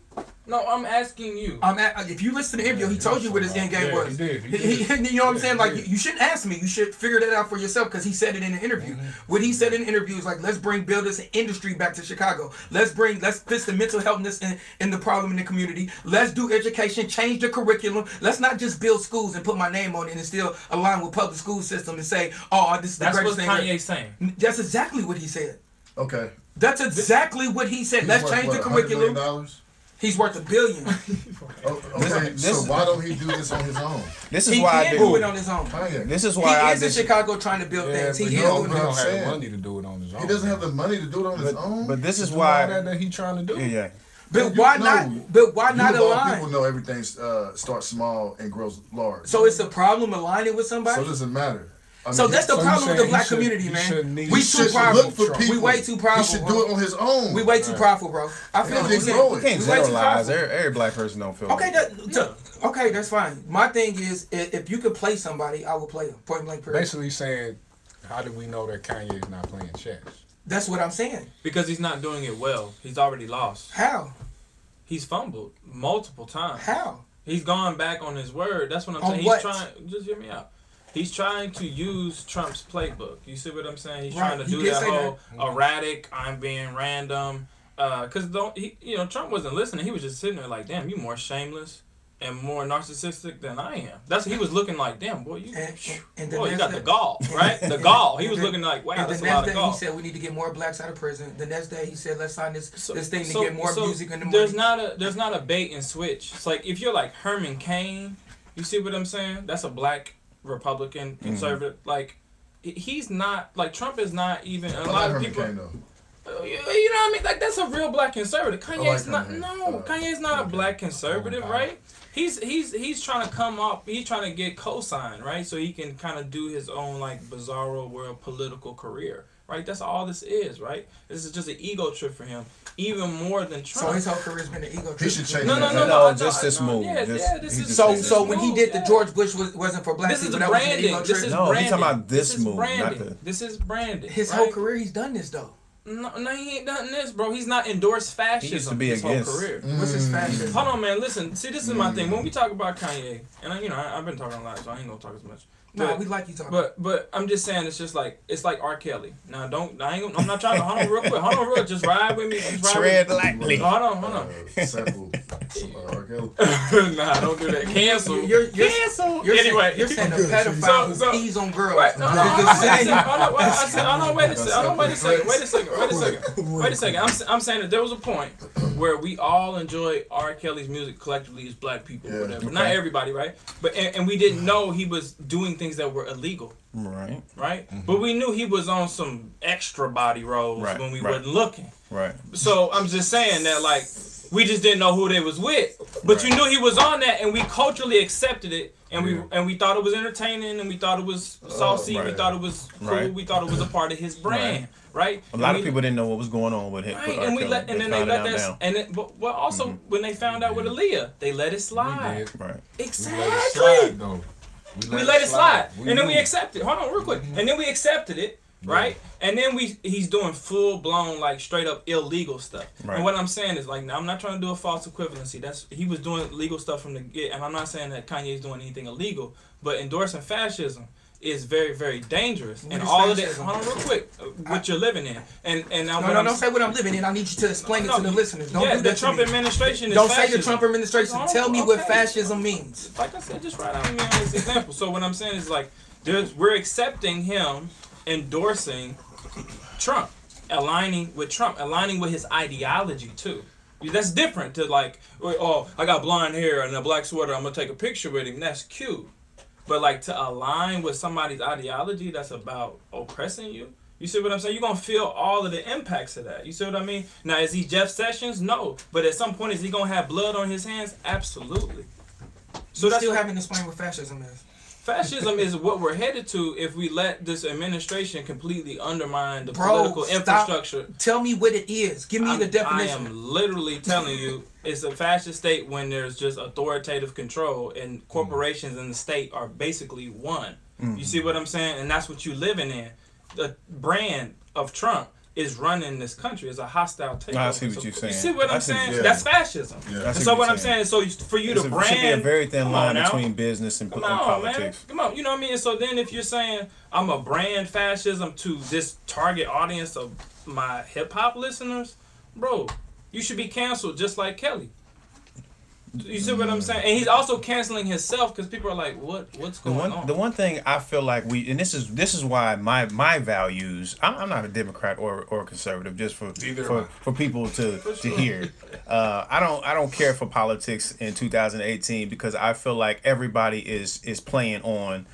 No, I'm asking you. If you listen to the interview, he told you what his end game was. He did. You know what I'm saying? Like you shouldn't ask me. You should figure that out for yourself because he said it in the interview. What he said in the interview is like, let's bring builders and industry back to Chicago. Let's fix the mental healthness and the problem in the community. Let's do education, change the curriculum. Let's not just build schools and put my name on it and still align with public school system and say, oh, this is the greatest thing. That's what Kanye's saying. That's exactly what he said. Okay. That's exactly what he said. Let's change the curriculum. $100 million? He's worth $1 billion. Okay, so why don't he do this on his own? This is he why can't do it on his own. This is why he is in Chicago trying to build things. He don't have the money to do it on his own. He doesn't have the money to do it on his own. But this is why that he trying to do. Yeah. But why not? But why not align? People know everything starts small and grows large. So it's a problem aligning with somebody. So it doesn't matter. I mean, so that's the problem with the black community, man. We too prideful. We way too prideful. He should do it on his own. We way too prideful, bro. I feel like you can't generalize. Every black person don't feel. Okay, okay, that's fine. My thing is, if you could play somebody, I will play them. Point blank. Period. Basically saying, how do we know that Kanye is not playing chess? That's what I'm saying. Because he's not doing it well. He's already lost. How? He's fumbled multiple times. How? He's gone back on his word. That's what I'm saying. What? He's trying. Just hear me out. He's trying to use Trump's playbook. You see what I'm saying? He's trying to do that whole erratic, I'm being random. Because Trump wasn't listening. He was just sitting there like, damn, you more shameless and more narcissistic than I am. That's he was looking like, damn, boy, you got the gall, right? The gall. He was looking like, wow, that's a lot of gall. He said we need to get more blacks out of prison. The next day he said, let's sign this thing to get more music in the money. There's not a bait and switch. It's like if you're like Herman Cain, you see what I'm saying? That's a black Republican conservative. Like he's not like Trump is not even a lot of people. You know what I mean? Like that's a real black conservative. Kanye's not. No, Kanye's not a black conservative, right? He's trying to come up. He's trying to get cosign, right? So he can kind of do his own like bizarro world political career, right? That's all this is, right? This is just an ego trip for him, even more than Trump. So his whole career's been an ego trip. He should change. No. Just this move. So when he did the George Bush wasn't for black people. That branding. Was an ego trip. No, he's talking about this move. This is branding. His whole career, he's done this though. No, he ain't done this, bro. He's not endorsed fascism. He used to be his against. whole career. What's his fascism? Hold on, man. Listen. See, this is my thing. When we talk about Kanye, and I've been talking a lot, so I ain't gonna talk as much. No, we like you talking. But I'm just saying, it's like R. Kelly. Now, I'm not trying to. Hold on, real quick. Just ride with me. Tread lightly. Hold on. Sample R. Kelly. Nah, don't do that. Cancel. Cancel. Anyway, you're saying a pedophile who pees on girls. Right, no, wait a second. I'm saying that there was a point where we all enjoy R. Kelly's music collectively as black people, or whatever. Okay. Not everybody, right? But and we didn't know he was doing things that were illegal. Right. Mm-hmm. But we knew he was on some extra body rolls when we wasn't looking. Right. So I'm just saying that like we just didn't know who they was with. But you knew he was on that and we culturally accepted it and we thought it was entertaining and we thought it was saucy, we thought it was cool, we thought it was a part of his brand. Right. A lot of people didn't know what was going on with him. Right. And we let, and then they let that, and then, but also when they found out with Aaliyah, they let it slide. Right. Exactly. We let it slide. And then we accepted. Hold on, real quick. And then we accepted it, right? And then he's doing full blown like straight up illegal stuff. Right. And what I'm saying is like I'm not trying to do a false equivalency. He was doing legal stuff from the get, and I'm not saying that Kanye's doing anything illegal, but endorsing fascism is very, very dangerous. And all of that, hold on real quick, what you're living in. And don't say what I'm living in. I need you to explain it to the listeners. Don't do that the Trump administration is Don't fascism. say the Trump administration. Tell me what fascism means. Like I said, just right out of me on this example. So what I'm saying is like, we're accepting him endorsing Trump, aligning with his ideology too. That's different to like, oh, I got blonde hair and a black sweater, I'm gonna take a picture with him. That's cute. But like to align with somebody's ideology that's about oppressing you, you see what I'm saying? You're going to feel all of the impacts of that. You see what I mean? Now, is he Jeff Sessions? No. But at some point, is he going to have blood on his hands? Absolutely. So you that's still haven't explained what fascism is. Fascism is what we're headed to if we let this administration completely undermine the political infrastructure. Tell me what it is. Give me the definition. I am literally telling you it's a fascist state when there's just authoritative control and corporations and the state are basically one. You see what I'm saying? And that's what you're living in. The brand of Trump is running this country as a hostile takeover. I see what you're saying. You see what I'm saying? yeah. That's fascism. Yeah. And so what I'm saying is, so for you to brand, it should be a very thin line between business and politics. Man. Come on, you know what I mean? And so then if you're saying I'm a brand fascism to this target audience of my hip hop listeners, bro, you should be canceled just like Kelly. You see what I'm saying? And he's also canceling himself because people are like, what's going on? The one thing I feel like and this is why my values. I'm not a Democrat or conservative. Just for people to hear. I don't care for politics in 2018 because I feel like everybody is playing on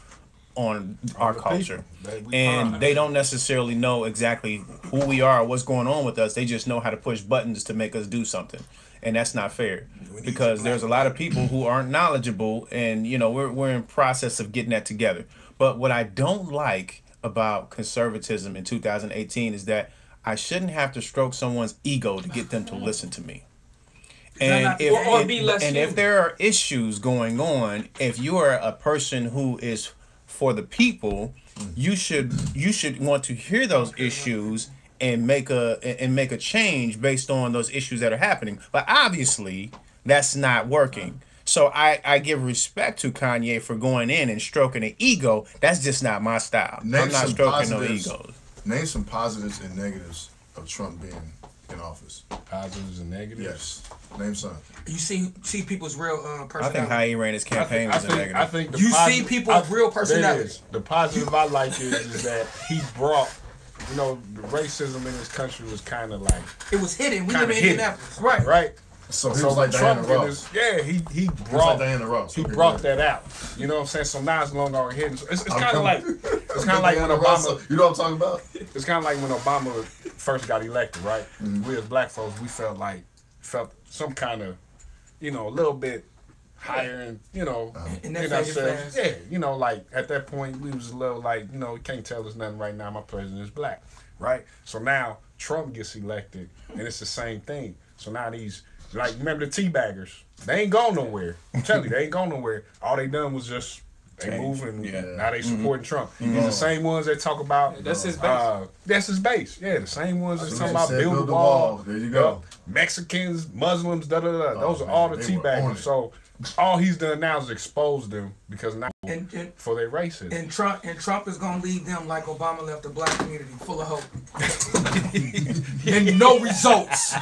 our culture, and they don't necessarily know exactly who we are or what's going on with us. They just know how to push buttons to make us do something. And that's not fair because there's a lot of people who aren't knowledgeable, and we're in process of getting that together. But what I don't like about conservatism in 2018 is that I shouldn't have to stroke someone's ego to get them to listen to me. And if there are issues going on, if you are a person who is for the people, you should want to hear those issues and make a change based on those issues that are happening. But obviously, that's not working. So I give respect to Kanye for going in and stroking an ego. That's just not my style. I'm not stroking no egos. Name some positives and negatives of Trump being in office. Positives and negatives? Yes. Name some. You see people's real personality. I think how he ran his campaign was a negative. I think see people's real personality. The positive I like is that he brought, the racism in this country was kind of like... It was hidden. We live in Indianapolis. Right. Right. So he was like Diana Ross. He brought Diana Ross. He brought that out. You know what I'm saying? So now it's no longer hidden. So it's kind of like when Obama. You know what I'm talking about? It's kind of like when Obama first got elected, right? Mm-hmm. We as black folks, we felt some kind of, a little bit higher and in ourselves. Yeah, like at that point we was a little like, you can't tell us nothing right now. My president is black, right? So now Trump gets elected, and it's the same thing. So now these. Like, remember the teabaggers? They ain't going nowhere. I'm telling you, they ain't going nowhere. All they done was just, they moving, now they supporting Trump. These the same ones that talk about... That's his base. That's his base. Yeah, the same ones that talk about build the wall. There you go. Mexicans, Muslims, da-da-da. Those are all the teabaggers. So all he's done now is expose them because now for their racism. And Trump is gonna leave them like Obama left the black community, full of hope and no results.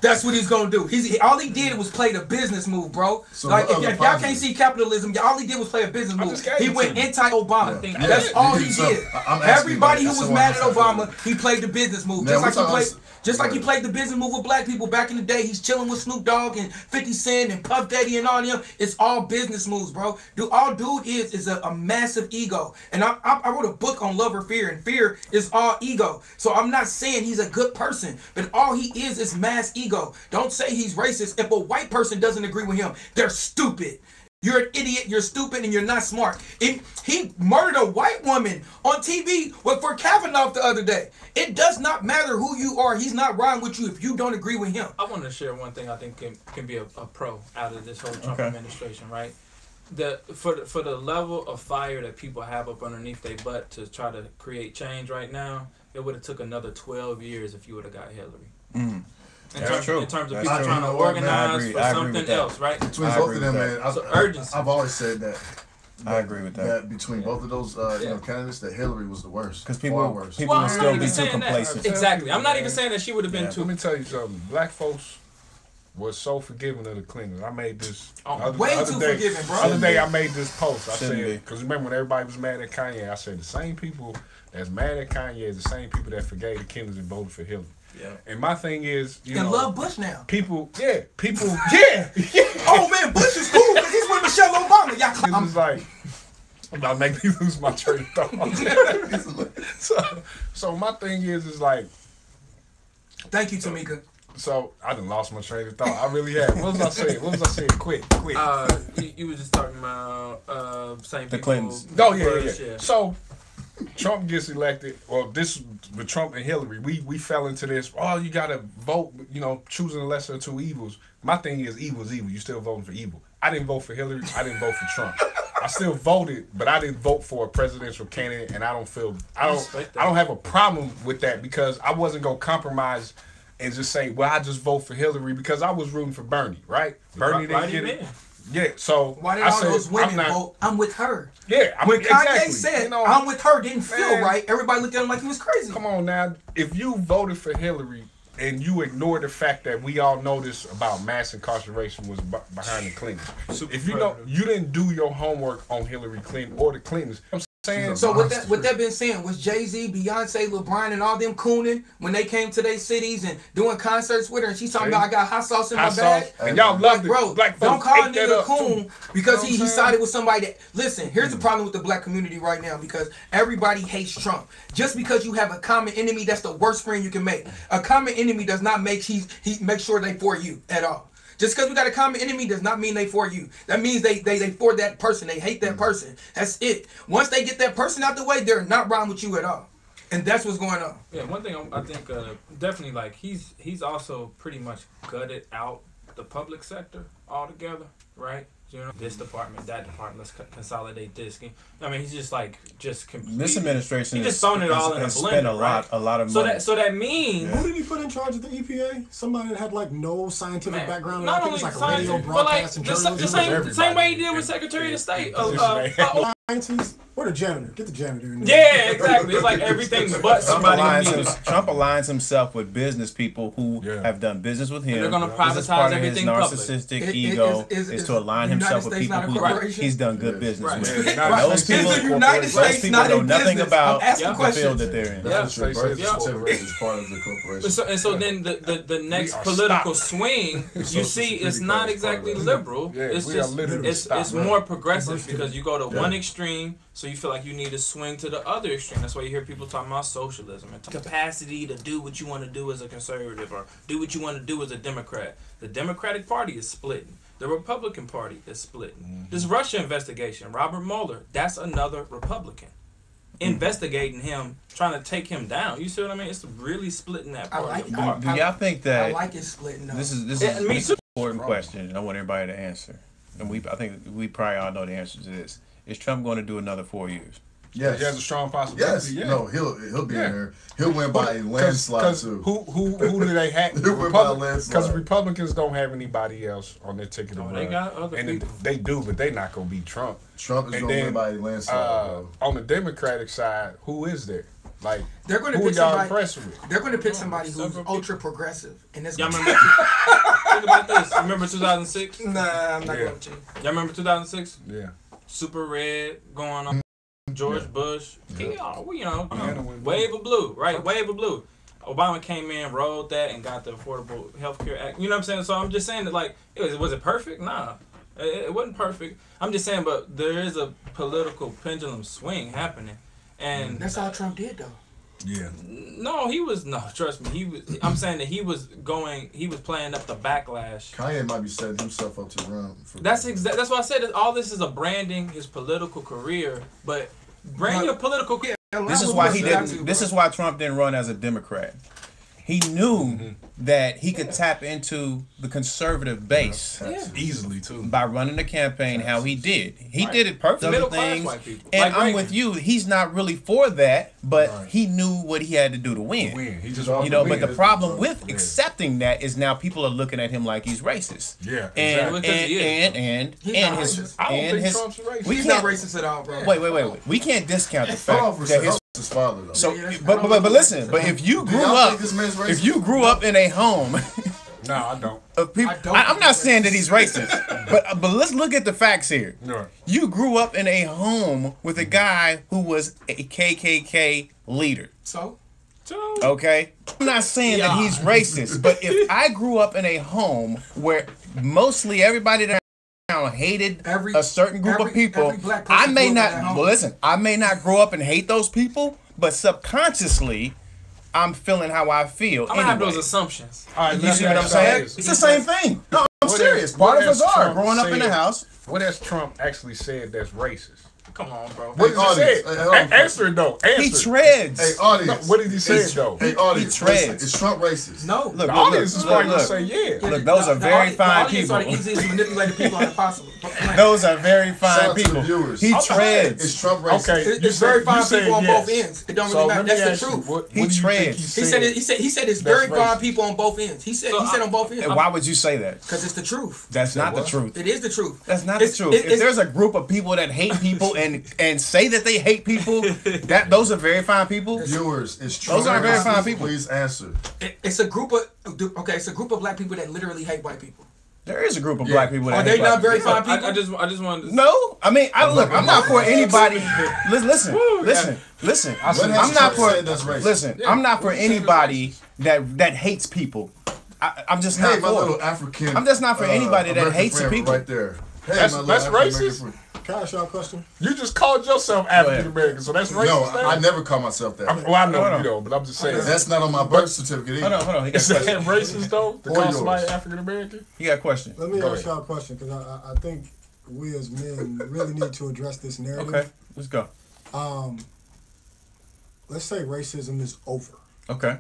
That's what he's gonna do. All he did was play the business move, bro. So like if y'all can't see capitalism, all he did was play a business move. He went anti-Obama. Yeah. That's all he did. Everybody who was mad at Obama, he played the business move. Just like he played the business move with black people back in the day. He's chilling with Snoop Dogg and 50 Cent and Puff Daddy and all them. It's all business moves, bro. All dude is a massive ego. And I wrote a book on love or fear, and fear is all ego. So I'm not saying he's a good person, but all he is mass ego. Don't say he's racist. If a white person doesn't agree with him, they're stupid. You're an idiot, you're stupid, and you're not smart. He murdered a white woman on TV for Kavanaugh the other day. It does not matter who you are. He's not riding with you if you don't agree with him. I want to share one thing I think can be a pro out of this whole Trump administration, right? For the level of fire that people have up underneath their butt to try to create change right now, it would have took another 12 years if you would have got Hillary. Mm. In terms of people trying to organize for something else, right? Between both of them, man, urgency. I've always said that. I agree with that. That between both of those candidates, that Hillary was the worst. Because people would I'm still not be even too saying complacent. that. Exactly. I'm not even saying that she would have been too. Let me tell you something. Black folks was so forgiving of the Clintons. I made this way too forgiving, bro. The other day I made this post. I said, because remember when everybody was mad at Kanye, I said the same people that's mad at Kanye is the same people that forgave the Kennedys and voted for Hillary. Yeah. And my thing is, love Bush now. People, yeah. Oh man, Bush is cool because he's with Michelle Obama. Y'all, it's like, I'm about to make me lose my train of thought. so my thing is like, thank you, Tamika. So I done lost my train of thought. I really have. What was I saying? Quick. You were just talking about same The people. Clintons. Oh yeah. So Trump gets elected. Well, this with Trump and Hillary, we fell into this. Oh, you gotta vote. You know, choosing the lesser of two evils. My thing is evil is evil. You still voting for evil. I didn't vote for Hillary. I didn't vote for Trump. I still voted, but I didn't vote for a presidential candidate, and I don't have a problem with that because I wasn't gonna compromise and just say, well, I just vote for Hillary because I was rooting for Bernie, right? Bernie didn't get it. Yeah, so Why did I all said, those women vote? I'm with her. Yeah, I mean, When Kanye exactly. said, You know, I'm with her, didn't feel man. right, everybody looked at him like he was crazy. Come on now, if you voted for Hillary and you ignore the fact that we all know this about mass incarceration was behind the Clintons, if you know you didn't do your homework on Hillary Clinton or the Clintons, I'm saying. So with that being said, was Jay-Z, Beyonce, LeBron, and all them cooning when they came to their cities and doing concerts with her, and she's talking about I got hot sauce in my bag? And y'all loved it. Bro, Black folks don't call a ate that nigga up, coon too. because You know he what I'm sided with somebody that. Listen, here's the problem with the black community right now because everybody hates Trump. Just because you have a common enemy, that's the worst friend you can make. A common enemy does not make he make sure they for you at all. Just because we got a common enemy does not mean they for you. That means they for that person. They hate that person. That's it. Once they get that person out the way, they're not riding with you at all. And that's what's going on. Yeah, one thing I think definitely like he's also pretty much gutted out the public sector altogether, right? You know, this department, that department, let's consolidate this. I mean, he's just completely. This administration he just thrown it all in a blender, spent a lot of money. So that means Who did he put in charge of the EPA? Somebody that had like no scientific background. Not I think only it's like a science, radio but like broadcast and the journalism. same way he did with Secretary of State. Scientists? Where the janitor? Get the janitor in there. Yeah, exactly. It's like everything but somebody who needs. Trump aligns himself with business people who have done business with him. And they're gonna This is privatize part of everything his public. narcissistic ego is to align himself with people who he's done good business with. Right. Those people, Is the United those States people not know in nothing business? about I'm asking the questions. field that they're in. That's Yeah. what your birth Yeah. certificate is part of the corporation. And so then the next are political stopped. swing you Social see Security is not card is exactly part of that. liberal. Yeah, It's we just are literally it's stopped. more progressive because you go to Yeah. one extreme, so you feel like you need to swing to the other extreme. That's why you hear people talking about socialism and capacity to do what you want to do as a conservative or do what you want to do as a Democrat. The Democratic Party is splitting. The Republican Party is splitting. This Russia investigation, Robert Mueller, that's another Republican. Investigating him, trying to take him down. You see what I mean? It's really splitting that I party like it. apart. Do y'all think that I like it splitting up. this is Me an too. important question, and I want everybody to answer. And I think we probably all know the answer to this. Is Trump going to do another 4 years? Yes. He has a strong possibility. Yes. Yeah. No, he'll be Yeah. in there. He'll win by a landslide Because too. who do they have? He'll win by a landslide. Because Republicans don't have anybody else on their ticket to Oh, run. they got other and people. they do, but they not gonna beat Trump. Trump is And going to then, win by a landslide, bro. On the Democratic side, who is there? Like, They're going to who are pick y'all somebody. impressed with? They're going to pick somebody who's several people. ultra progressive, and it's Y'all gonna remember? Think about this. Remember 2006? Nah, I'm not Yeah. going to. Y'all remember 2006? Yeah. Super red going on. George Bush. Yeah, we, went wave of blue, right? Wave of blue. Obama came in, rolled that, and got the Affordable Health Care Act. You know what I'm saying? So I'm just saying that, like, was it perfect? Nah. It wasn't perfect. I'm just saying, but there is a political pendulum swing happening. And That's all Trump did, though. Yeah. trust me, I'm saying that he was playing up the backlash. Kanye might be setting himself up to run. That's why I said that all this is a branding his political career, but brand your political career. This is why he didn't. This is why Trump didn't run as a Democrat. He knew that he could tap into the conservative base Easily, too. by running the campaign how he did. He did it perfectly. Middle class Things, white people. and Like I'm Reagan. with you. He's not really for that, but he knew what he had to do to win. He just You You know, but the Win. problem with accepting that is now people are looking at him like he's racist. Yeah, And exactly. Because he is. and He's and not his racist. I don't and think his Trump's racist. we He's not can't racist at all, bro. wait. We can't discount the Hold on fact for a that second. his His father, though. so Yeah, that's- but listen, but if you grew y'all up think this man's racist? if you grew up in a home No, I don't. of people, I don't I'm think not he's saying that he's racist, but let's look at the facts here. No. You grew up in a home with a guy who was a KKK leader. So, Okay? I'm not saying that he's racist, but if I grew up in a home where mostly everybody that hated Every- a certain group of every people, black I person may grew up in not that home. well, listen, I may not grow up and hate those people, but subconsciously I'm feeling how I feel. I'm gonna have those assumptions. All right, You see what I'm saying? It's the same thing. No, I'm serious. Part of us are growing up in the house. What has Trump actually said that's racist? Come on, bro. What did he say? Answer it though. Answer. He treads. Hey, audience. What did he say though? Hey, audience. He treads. Listen, is Trump racist? No. The audience is probably gonna say yeah. Look, those are very fine people. The easiest manipulated people are possible. Those are very Shout fine out to the people. viewers. He Is treads. Trump racist? Okay, It's very fine people on both ends. It don't really matter. That's the truth. What He do you think treads. he said? He said it's That's very fine racist. people on both ends. He said on both ends. And why would you say that? Because it's the truth. That's not the what? truth. It is the truth. That's not the It's- truth. If it's- there's a group of people that hate people and say that they hate people, those are very fine people. Viewers, is Trump Those are very racist? fine people. Please answer. It's a group of it's a group of black people that literally hate white people. There is a group of black people that Are hate they black not very people. fine people? I just wanted to. No, I mean, look. I'm not for anybody. Listen. I'm not for. That's racist. Listen, I'm not for anybody that hates people. I'm just not Hey, my for. little African. I'm just not for anybody that American hates friend people. Right there. Hey, That's- my little that's African-American racist? friend. Can I ask y'all a question? You just called yourself African American, so that's racist. No, now? I never call myself that. Well, I know Hold on. you don't, but I'm just saying. That's not on my birth certificate either. Hold on. He got Is a that question. racist though? To Or call yours. somebody African American? He got a question. Let me Go ask ahead. y'all a question because I think we as men really need to address this narrative. Okay, let's go. Let's say racism is over. Okay.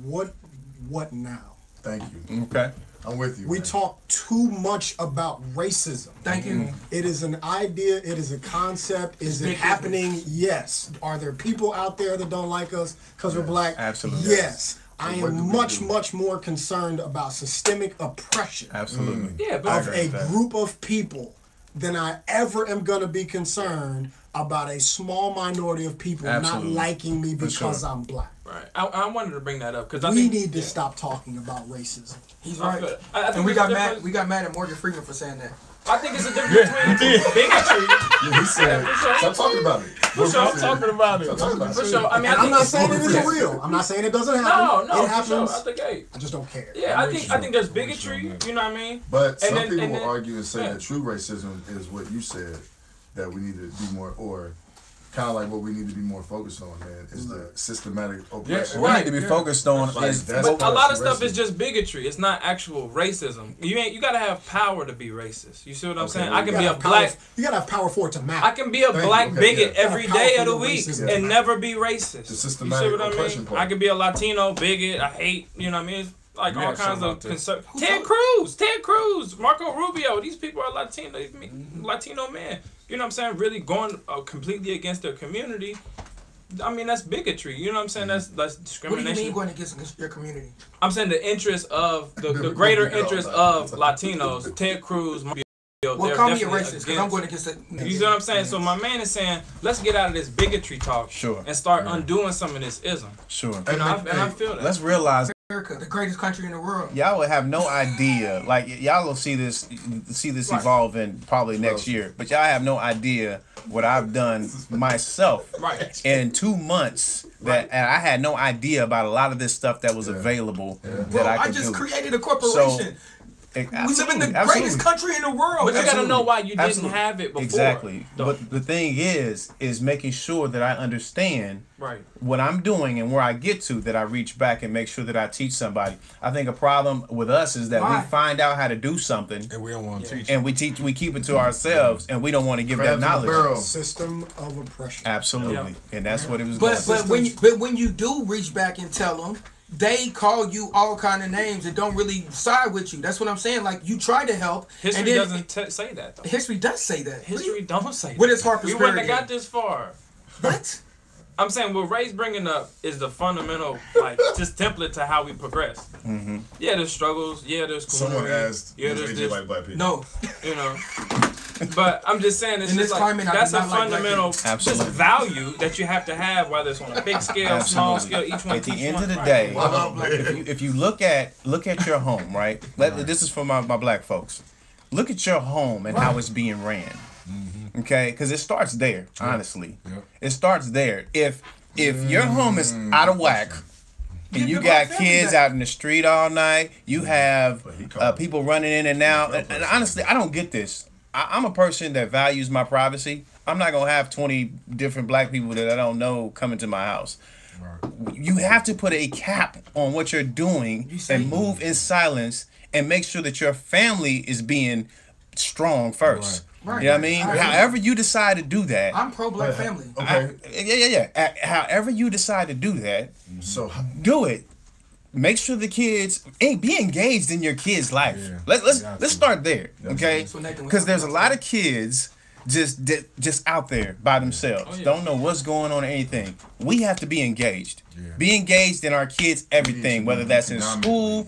What now? Thank you. Okay. I'm with you. We man. talk too much about racism. Thank you. It is an idea. It is a concept. Is it Big happening? Yes. Are there people out there that don't like us because we're black? absolutely. Yes. I what do am we much, do? much more concerned about systemic oppression Absolutely. Yeah, of but agree a with that. group of people than I ever am going to be concerned about a small minority of people Absolutely. not liking me because sure. I'm black. right. I wanted to bring that up because I We think need to stop talking about racism. He's I right. feel- I think And we there's got a mad. difference- We got mad at Morgan Freeman for saying that. I think it's a difference between bigotry. Yeah, he said, stop talking about it. For sure. I'm talking about it. Stop talking about For it. sure. I mean, I And I'm think not it's saying it Morgan isn't Freeman. real. I'm not saying it doesn't no, happen. no, It happens. for sure. I think, hey, I just don't care. yeah, I think there's bigotry. You know what I mean? But some then- people and will then- argue and say yeah. that true racism is what you said, that we need to be more, or kind of like what we need to be more focused on, man, is the systematic oppression. What we need to be focused on Like, is that's But a lot of racism. stuff is just bigotry. It's not actual racism. You gotta have power to be racist. You see what I'm saying? well, I you can be a gotta have black. power- You gotta have power for it to matter. I can be a Thank you. black Okay, bigot yeah. every Gotta day have of the power for week racism. and never be racist. The You systematic see what I oppression mean? part. I could be a Latino bigot. I hate. You know what I mean? It's like You all got kinds something of out there. concern. Ted Cruz, Marco Rubio. These people are Latino men. You know what I'm saying? Really going completely against their community. I mean, that's bigotry. You know what I'm saying? That's What do you discrimination. mean going against your community? I'm saying the interest of the We're greater gonna get all interest that. of Latinos, Ted Cruz, Mario, Well, they're call me a definitely racist because I'm against- going against it. You see what I'm saying? So my man is saying, let's get out of this bigotry talk, Sure. and start undoing some of this ism. sure. And I feel that. Let's realize America, the greatest country in the world. y'all will have no idea. Like y'all will see this Right. evolve in probably next year, but y'all have no idea what I've done myself Right. in 2 months. That and I had no idea about a lot of this stuff that was available that Bro, I I could just do. created a corporation. We live in the greatest country in the world. But you gotta Absolutely. know why you didn't Absolutely. have it before. Exactly. though. But the thing is making sure that I understand Right. what I'm doing and where I get to, that I reach back and make sure that I teach somebody. I think a problem with us is that Why? we find out how to do something And we don't want to teach. and we keep it to ourselves and we don't want to give that Crabs in the knowledge. barrel. System of oppression. Absolutely. And that's what it was going But when you do reach back and tell them, they call you all kind of names and don't really side with you. That's what I'm saying. Like you try to help. History and then, doesn't say that though. History does say that. History don't say that. What is Harper's We wouldn't have Ferry? got this far. What? I'm saying what Ray's bringing up is the fundamental, like, just template to how we progress. Mm-hmm. Yeah, there's struggles. Yeah, there's Someone coonery. asked, Yeah, does there's AJ this. like black people? No. You know. But I'm just saying, it's In just this like, climate, I do that's a not like black fundamental people. just Absolutely. value that you have to have, whether it's on a big scale, small scale, Absolutely. each one. At the each end one, of the right. day, Wow, if you look at your home, right? This is for my black folks. Look at your home and how it's being ran. Okay, because it starts there. Honestly, it starts there. If your home is out of whack, and you got kids out in the street all night, you have people running in and out. And honestly, I don't get this. I'm a person that values my privacy. I'm not gonna have 20 different black people that I don't know coming to my house. You have to put a cap on what you're doing and move in silence and make sure that your family is being strong first. Right. You know what I mean? However you decide to do that. I'm pro-black family. Okay. However you decide to do that, So do it. Make sure the kids be engaged in your kids' life. Yeah. Let's start there, okay? So Nathan, Because there's a lot of kids just out there by themselves, don't know what's going on or anything. We have to be engaged. Be engaged in our kids' everything, whether that's in school.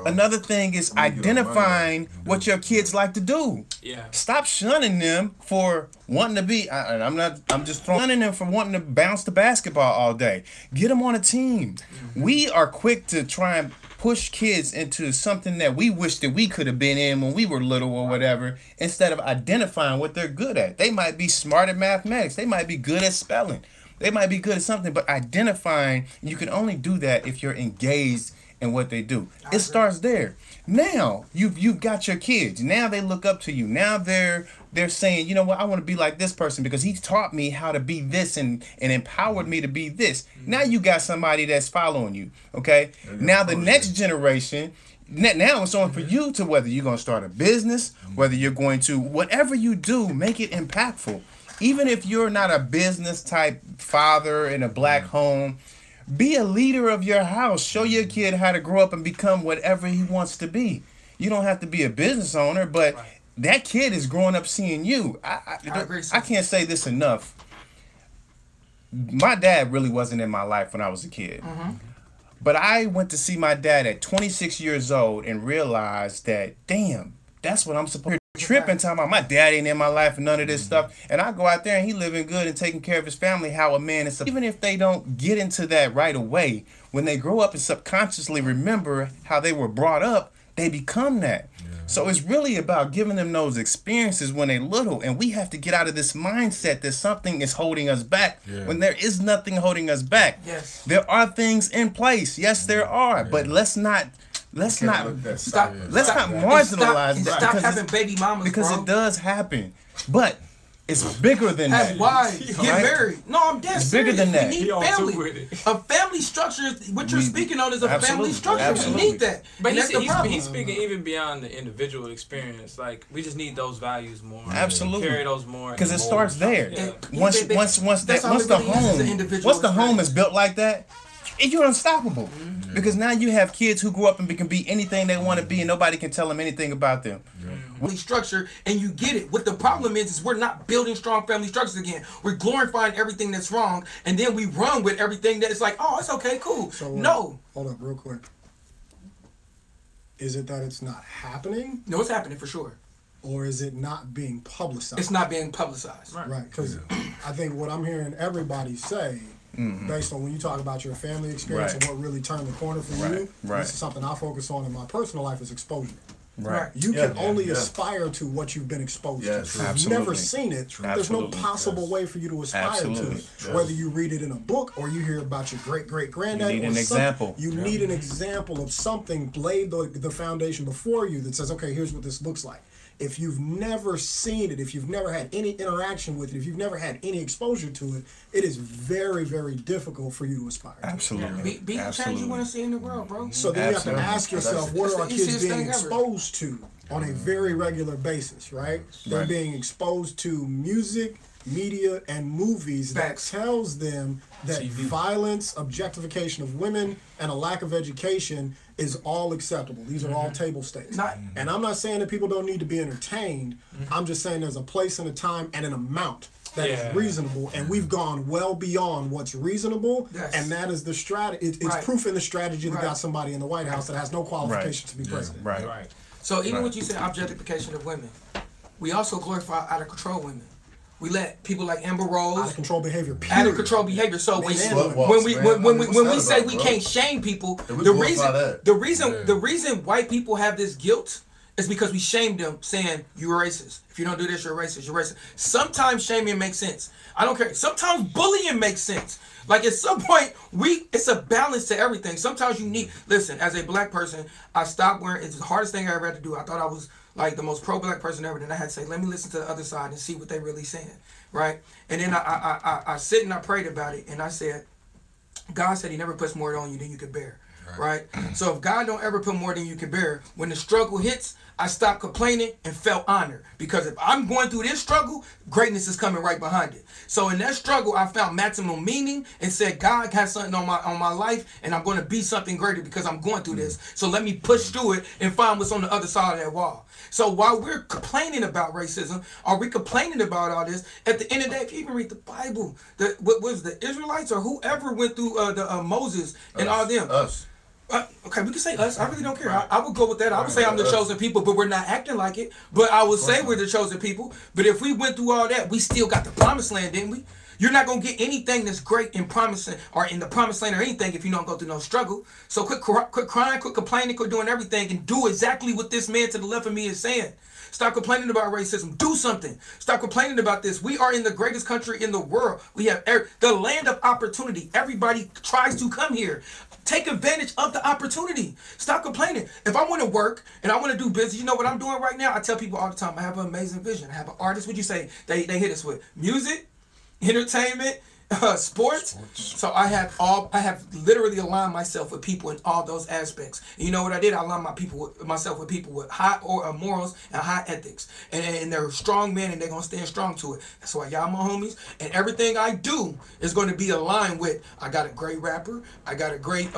Another thing is identifying what your kids like to do. Yeah. Stop shunning them for wanting to be. I'm just shunning them for wanting to bounce the basketball all day. Get them on a team. We are quick to try and push kids into something that we wish that we could have been in when we were little or whatever, instead of identifying what they're good at. They might be smart at mathematics. They might be good at spelling. They might be good at something, but identifying, you can only do that if you're engaged in what they do. It starts there. Now you've got your kids. Now they look up to you. Now they're saying, you know what, I want to be like this person because he taught me how to be this and empowered me to be this. Now you got somebody that's following you. Okay. Now the next generation. Now it's on for you to whether you're going to start a business, whether you're going to, whatever you do, make it impactful. Even if you're not a business type father in a black home, be a leader of your house. Show your kid how to grow up and become whatever he wants to be. You don't have to be a business owner, but that kid is growing up seeing you. I agree. I can't say this enough. My dad really wasn't in my life when I was a kid. But I went to see my dad at 26 years old and realized that, damn, that's what I'm supposed to tripping, talking about my dad ain't in my life and none of this stuff. And I go out there and he living good and taking care of his family, how a man is. Even if they don't get into that right away, when they grow up and subconsciously remember how they were brought up, they become that. So it's really about giving them those experiences when they're little. And we have to get out of this mindset that something is holding us back when there is nothing holding us back. There are things in place. Yes, there are. But let's not marginalize that. Stop having baby mamas, because bro. it does happen. But it's bigger than that. Why? Get married. No, I'm dead It's serious. bigger than that. We need family. A family structure, what you're speaking on is a family structure. We need that. But And he's speaking even beyond the individual experience. Like, we just need those values more. Absolutely. Carry those more. Because it starts there. Yeah. Once the home is built like that, you're unstoppable. Because now you have kids who grow up and can be anything they want to be, and nobody can tell them anything about them. Structure, and you get it. What the problem is we're not building strong family structures again. We're glorifying everything that's wrong, and then we run with everything that is like, oh, it's okay, cool. So, no. Hold up real quick. Is it that it's not happening? No, it's happening for sure. Or is it not being publicized? It's not being publicized. Right, because I think what I'm hearing everybody say, based on when you talk about your family experience and what really turned the corner for you, this is something I focus on in my personal life, is exposure. You can only aspire to what you've been exposed to. If you've never seen it, there's no possible way for you to aspire to it. Whether you read it in a book or you hear about your great-great-granddaddy. You need an example. You need an example of something, laid the foundation before you that says, okay, here's what this looks like. If you've never seen it, if you've never had any interaction with it, if you've never had any exposure to it, it is very, very difficult for you to aspire to. Be the change you want to see in the world, bro. So then you have to ask yourself, what are our kids being exposed to on a very regular basis, right? They're being exposed to music, media, and movies that tells them that violence, objectification of women, and a lack of education is all acceptable. These are all table stakes. And I'm not saying that people don't need to be entertained. I'm just saying there's a place and a time and an amount that is reasonable, and we've gone well beyond what's reasonable, and that is the strategy. It's proof in the strategy that got somebody in the White House that has no qualifications to be president. So even what you said, objectification of women, we also glorify out of control women. We let people like Amber Rose out of control behavior. Out of control behavior. So when we say we can't shame people, the reason white people have this guilt is because we shame them, saying you're racist. If you don't do this, you're racist. You're racist. Sometimes shaming makes sense. I don't care. Sometimes bullying makes sense. Like at some point, it's a balance to everything. Sometimes you need. Listen, as a black person, I stopped wearing. It's the hardest thing I ever had to do. I thought I was like the most pro-black person ever. Then I had to say, let me listen to the other side and see what they really saying, right? And then I sit and I prayed about it, and I said, God said he never puts more on you than you can bear. Right? So if God don't ever put more than you can bear, when the struggle hits, I stopped complaining and felt honored. Because if I'm going through this struggle, greatness is coming right behind it. So in that struggle, I found maximum meaning and said, God has something on my life, and I'm going to be something greater because I'm going through this. So let me push through it and find what's on the other side of that wall. So while we're complaining about racism, are we complaining about all this? At the end of the day, if you even read the Bible, what was the Israelites or whoever went through Moses and all them? Us. Okay, we can say us. I really don't care. I would go with that. I would say I'm the chosen people, but we're not acting like it. But I would say we're the chosen people. But if we went through all that, we still got the promised land, didn't we? You're not going to get anything that's great in promising or in the promised land or anything if you don't go through no struggle. So quit crying, quit complaining, quit doing everything, and do exactly what this man to the left of me is saying. Stop complaining about racism. Do something. Stop complaining about this. We are in the greatest country in the world. We have the land of opportunity. Everybody tries to come here. Take advantage of the opportunity. Stop complaining. If I want to work and I want to do business, you know what I'm doing right now? I tell people all the time, I have an amazing vision. I have an artist. What'd you say? They hit us with music, entertainment, sports. So I have literally aligned myself with people in all those aspects. And you know what I did? I aligned myself with people with high morals and high ethics, and they're strong men and they're gonna stand strong to it. That's why y'all my homies. And everything I do is going to be aligned with. I got a great rapper. I got a great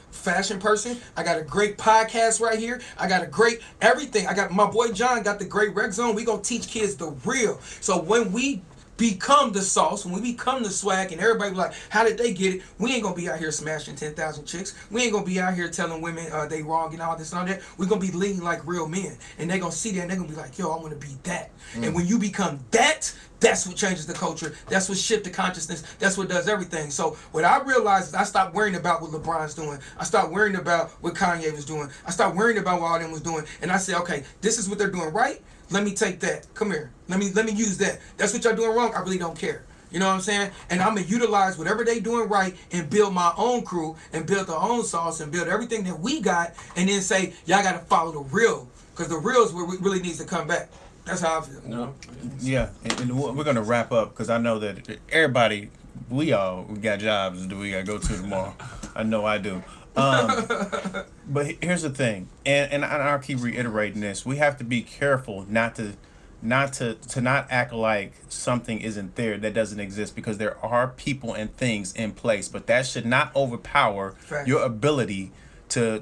fashion person. I got a great podcast right here. I got a great everything. I got my boy John got the great rec zone. We gonna teach kids the real. So when we become the sauce, when we become the swag, and everybody be like, how did they get it? We ain't gonna be out here smashing 10,000 chicks. We ain't gonna be out here telling women they wrong and all this and all that. We're gonna be leading like real men, and they gonna see that and they're gonna be like, yo, I want to be that. And when you become that, that's what changes the culture. That's what shifts the consciousness. That's what does everything. So what I realized is I stopped worrying about what LeBron's doing. I stopped worrying about what Kanye was doing. I stopped worrying about what all them was doing. And I said, okay, this is what they're doing right. Let me take that. Come here. Let me use that. That's what y'all doing wrong. I really don't care. You know what I'm saying? And I'm going to utilize whatever they doing right and build my own crew and build our own sauce and build everything that we got, and then say, y'all got to follow the real, because the real is where we really needs to come back. That's how I feel. No. Yeah, and we're going to wrap up because I know that everybody, we got jobs that we got to go to tomorrow. I know I do. But here's the thing, and I'll keep reiterating this: we have to be careful not to act like something isn't there that doesn't exist, because there are people and things in place, but that should not overpower your ability to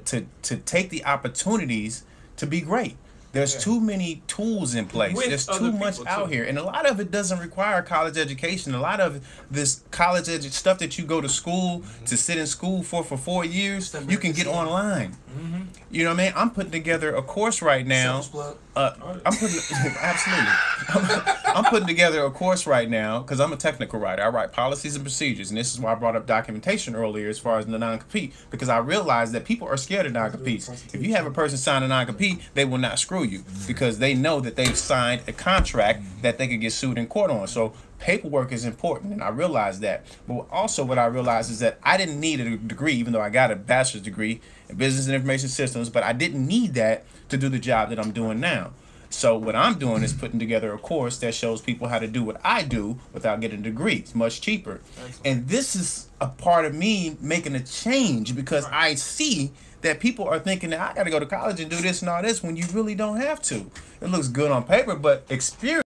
take the opportunities to be great. There's too many tools in place. There's too much out here. And a lot of it doesn't require college education. A lot of this college stuff that you go to school to sit in school for 4 years, you can get online. You know what I mean? I'm putting together a course right now. I'm putting together a course right now because I'm a technical writer. I write policies and procedures, and this is why I brought up documentation earlier as far as the non-compete, because I realize that people are scared of non-competes. If you have a person sign a non-compete, they will not screw you because they know that they've signed a contract that they could get sued in court on. So paperwork is important, and I realize that. But also what I realized is that I didn't need a degree, even though I got a bachelor's degree in business and information systems, but I didn't need that to do the job that I'm doing now. So what I'm doing is putting together a course that shows people how to do what I do without getting a degree. It's much cheaper. And this is a part of me making a change, because I see that people are thinking that I got to go to college and do this and all this when you really don't have to. It looks good on paper, but experience